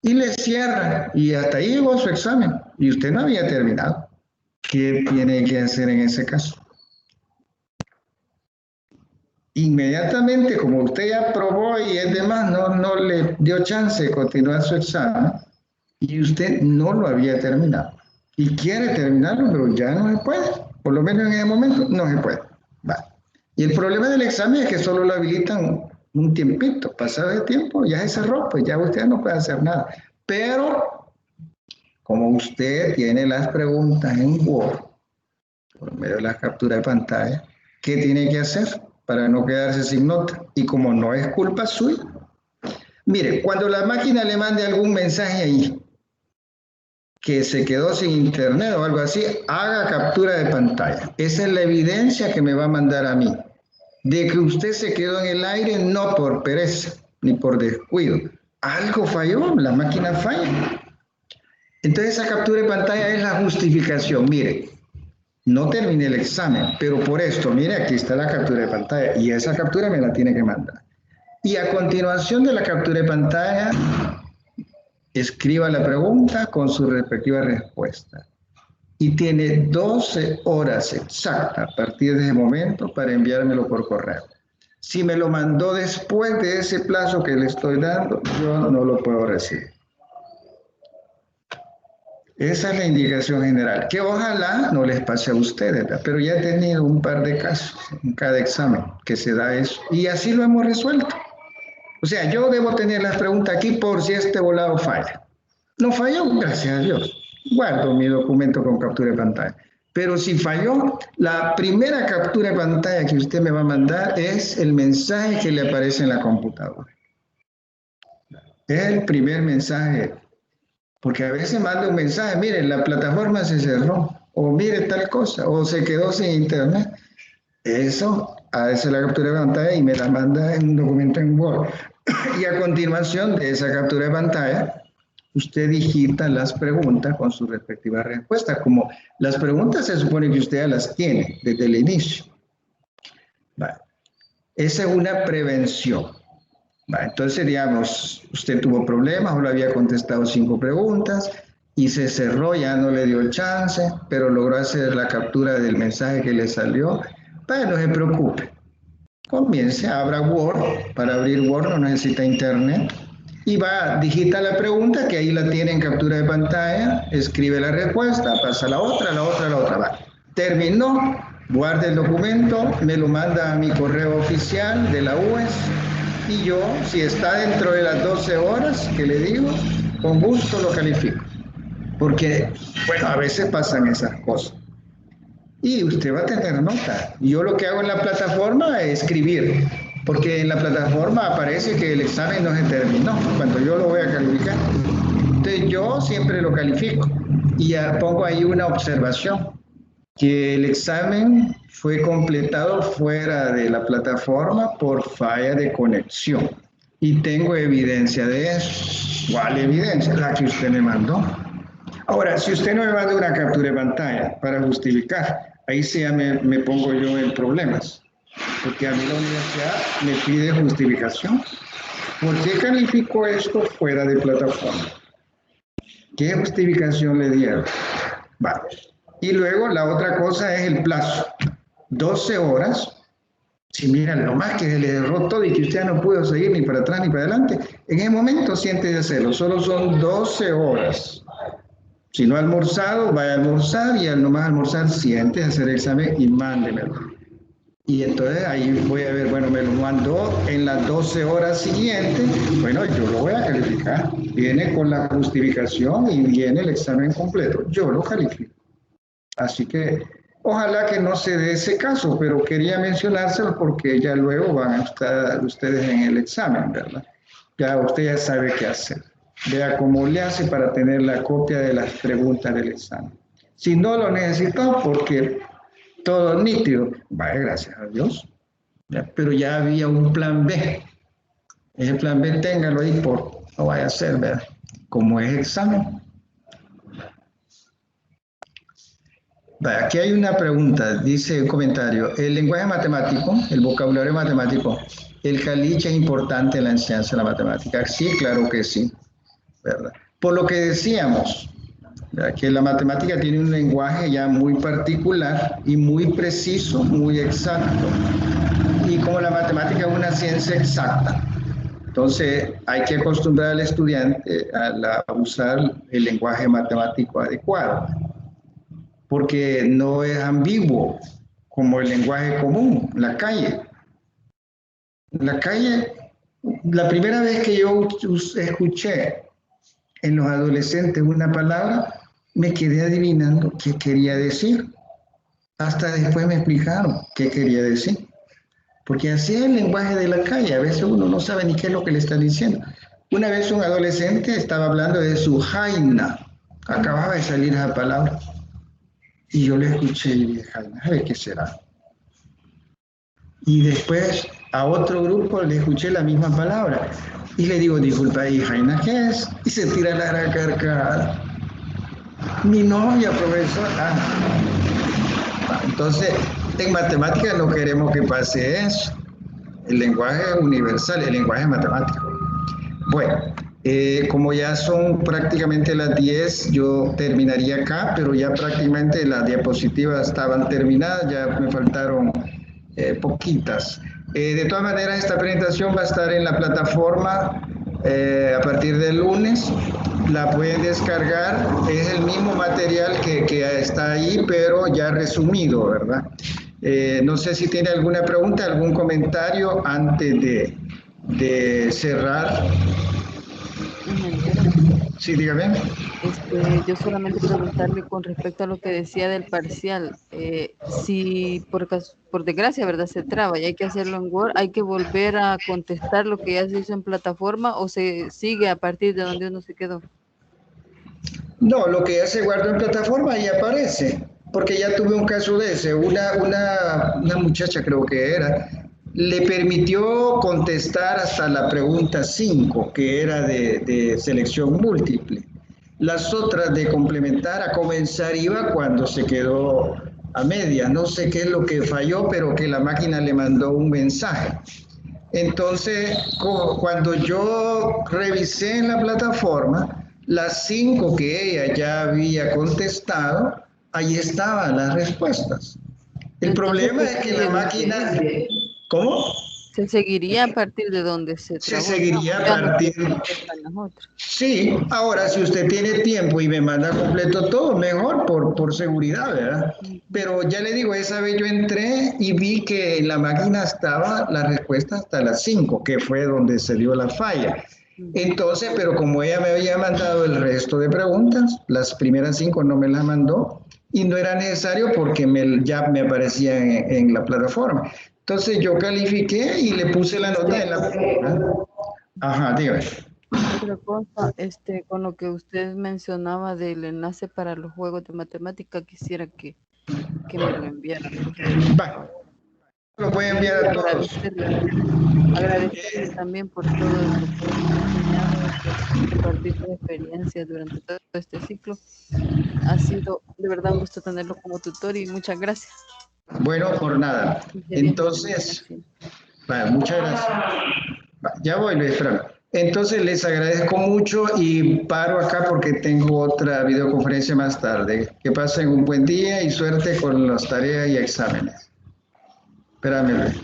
y le cierra y hasta ahí llegó su examen y usted no había terminado. ¿Qué tiene que hacer en ese caso? Inmediatamente, como usted ya probó y es demás, no le dio chance de continuar su examen y usted no lo había terminado y quiere terminarlo, pero ya no se puede, por lo menos en ese momento no se puede. Vale. Y el problema del examen es que solo lo habilitan un tiempito, pasado el tiempo ya se cerró, pues ya usted no puede hacer nada. Pero como usted tiene las preguntas en Word, por medio de la captura de pantalla, ¿qué tiene que hacer para no quedarse sin nota? Y como no es culpa suya, mire, cuando la máquina le mande algún mensaje ahí, que se quedó sin internet o algo así, haga captura de pantalla. Esa es la evidencia que me va a mandar a mí, de que usted se quedó en el aire no por pereza, ni por descuido. Algo falló, la máquina falla. Entonces esa captura de pantalla es la justificación. Mire, no terminé el examen, pero por esto, mire, aquí está la captura de pantalla y esa captura me la tiene que mandar. Y a continuación de la captura de pantalla, escriba la pregunta con su respectiva respuesta. Y tiene 12 horas exactas a partir de ese momento para enviármelo por correo. Si me lo mandó después de ese plazo que le estoy dando, yo no lo puedo recibir. Esa es la indicación general, que ojalá no les pase a ustedes, ¿verdad? Pero ya he tenido un par de casos en cada examen que se da eso y así lo hemos resuelto. O sea, yo debo tener las preguntas aquí por si este volado falla. No falló, gracias a Dios. Guardo mi documento con captura de pantalla. Pero si falló, la primera captura de pantalla que usted me va a mandar es el mensaje que le aparece en la computadora. Es el primer mensaje. Porque a veces manda un mensaje, mire, la plataforma se cerró, o mire tal cosa, o se quedó sin internet. Eso hace la captura de pantalla y me la manda en un documento en Word. Y a continuación de esa captura de pantalla, usted digita las preguntas con su respectiva respuesta. Como las preguntas se supone que usted ya las tiene desde el inicio. Vale. Esa es una prevención. Vale. Entonces, digamos, usted tuvo problemas o le había contestado 5 preguntas y se cerró, ya no le dio chance, pero logró hacer la captura del mensaje que le salió. Bueno, no se preocupe. Comience, abra Word. Para abrir Word no necesita internet. Y va, digita la pregunta, que ahí la tiene en captura de pantalla, escribe la respuesta, pasa a la otra, va. Terminó, guarda el documento, me lo manda a mi correo oficial de la UES y yo, si está dentro de las 12 horas que le digo, con gusto lo califico. Porque, bueno, a veces pasan esas cosas. Y usted va a tener nota. Yo lo que hago en la plataforma es escribir, porque en la plataforma aparece que el examen no se terminó cuando yo lo voy a calificar. Entonces yo siempre lo califico y ya pongo ahí una observación, que el examen fue completado fuera de la plataforma por falla de conexión. Y tengo evidencia de eso. ¿Cuál evidencia? La que usted me mandó. Ahora, si usted no me manda una captura de pantalla para justificar, ahí sí ya me pongo yo en problemas, porque a mí la universidad me pide justificación. ¿Por qué calificó esto fuera de plataforma? ¿Qué justificación le dieron? Vale. Y luego la otra cosa es el plazo. 12 horas. Si miran lo más que se le derrotó todo y que usted no pudo seguir ni para atrás ni para adelante, en ese momento siente de hacerlo. Solo son 12 horas. Si no ha almorzado, vaya a almorzar y al nomás almorzar, siente hacer el examen y mándemelo. Y entonces ahí voy a ver, bueno, me lo mandó en las 12 horas siguientes, bueno, yo lo voy a calificar. Viene con la justificación y viene el examen completo. Yo lo califico. Así que ojalá que no se dé ese caso, pero quería mencionárselo porque ya luego van a estar ustedes en el examen, ¿verdad? Ya usted ya sabe qué hacer. Vea cómo le hace para tener la copia de las preguntas del examen. Si no lo necesitó, porque todo nítido, vaya, gracias a Dios. Ya, pero ya había un plan B. Ese plan B téngalo ahí por no vaya a ser, ¿verdad? Como es examen. Vaya, aquí hay una pregunta, dice un comentario. El lenguaje matemático, el vocabulario matemático, el caliche es importante en la enseñanza de la matemática. Sí, claro que sí, ¿verdad? Por lo que decíamos, ¿verdad? Que la matemática tiene un lenguaje ya muy particular y muy preciso, muy exacto. Y como la matemática es una ciencia exacta, entonces hay que acostumbrar al estudiante a usar el lenguaje matemático adecuado, porque no es ambiguo como el lenguaje común, la calle. La calle, la primera vez que yo escuché en los adolescentes una palabra, me quedé adivinando qué quería decir. Hasta después me explicaron qué quería decir. Porque así es el lenguaje de la calle. A veces uno no sabe ni qué es lo que le están diciendo. Una vez un adolescente estaba hablando de su jaina. Acababa de salir esa palabra. Y yo le escuché y dije, jaina, ¿sabe qué será? Y después a otro grupo le escuché la misma palabra. Y le digo, disculpa, ¿y jaina qué es? Y se tira la gran carcajada. Mi novia, profesor. Entonces, en matemáticas no queremos que pase eso. El lenguaje universal, el lenguaje matemático. Bueno, como ya son prácticamente las 10, yo terminaría acá, pero ya prácticamente las diapositivas estaban terminadas, ya me faltaron poquitas. De todas maneras, esta presentación va a estar en la plataforma a partir del lunes. La pueden descargar, es el mismo material que está ahí, pero ya resumido, ¿verdad? No sé si tiene alguna pregunta, algún comentario antes de cerrar. Sí, dígame. Yo solamente preguntarle con respecto a lo que decía del parcial, si por desgracia, ¿verdad? Se traba y hay que hacerlo en Word, ¿hay que volver a contestar lo que ya se hizo en plataforma o se sigue a partir de donde uno se quedó? No, lo que ya se guarda en plataforma ahí aparece, porque ya tuve un caso de ese, una muchacha creo que era, le permitió contestar hasta la pregunta 5, que era de selección múltiple. Las otras de complementar a comenzar iba cuando se quedó a media. No sé qué es lo que falló, pero que la máquina le mandó un mensaje. Entonces, cuando yo revisé en la plataforma, las 5 que ella ya había contestado, ahí estaban las respuestas. El problema es que la máquina... ¿Cómo? Se seguiría a partir de donde se trabó. Se seguiría a partir... Sí, ahora si usted tiene tiempo y me manda completo todo, mejor por seguridad, ¿verdad? Pero ya le digo, esa vez yo entré y vi que en la máquina estaba la respuesta hasta las 5, que fue donde se dio la falla. Entonces, pero como ella me había mandado el resto de preguntas, las primeras 5 no me las mandó y no era necesario porque ya me aparecía en la plataforma. Entonces yo califiqué y le puse la nota en la... Ajá, dígame. Otra cosa, con lo que usted mencionaba del enlace para los juegos de matemática, quisiera que me lo enviara. Va, lo voy a enviar a todos. Agradecerle también por todo lo que me ha enseñado, por compartir sus experiencias durante todo este ciclo. Ha sido de verdad un gusto tenerlo como tutor y muchas gracias. Bueno, por nada. Entonces, bueno, muchas gracias. Ya voy, Luis, espérame. Entonces les agradezco mucho y paro acá porque tengo otra videoconferencia más tarde. Que pasen un buen día y suerte con las tareas y exámenes. Espérame, Luis.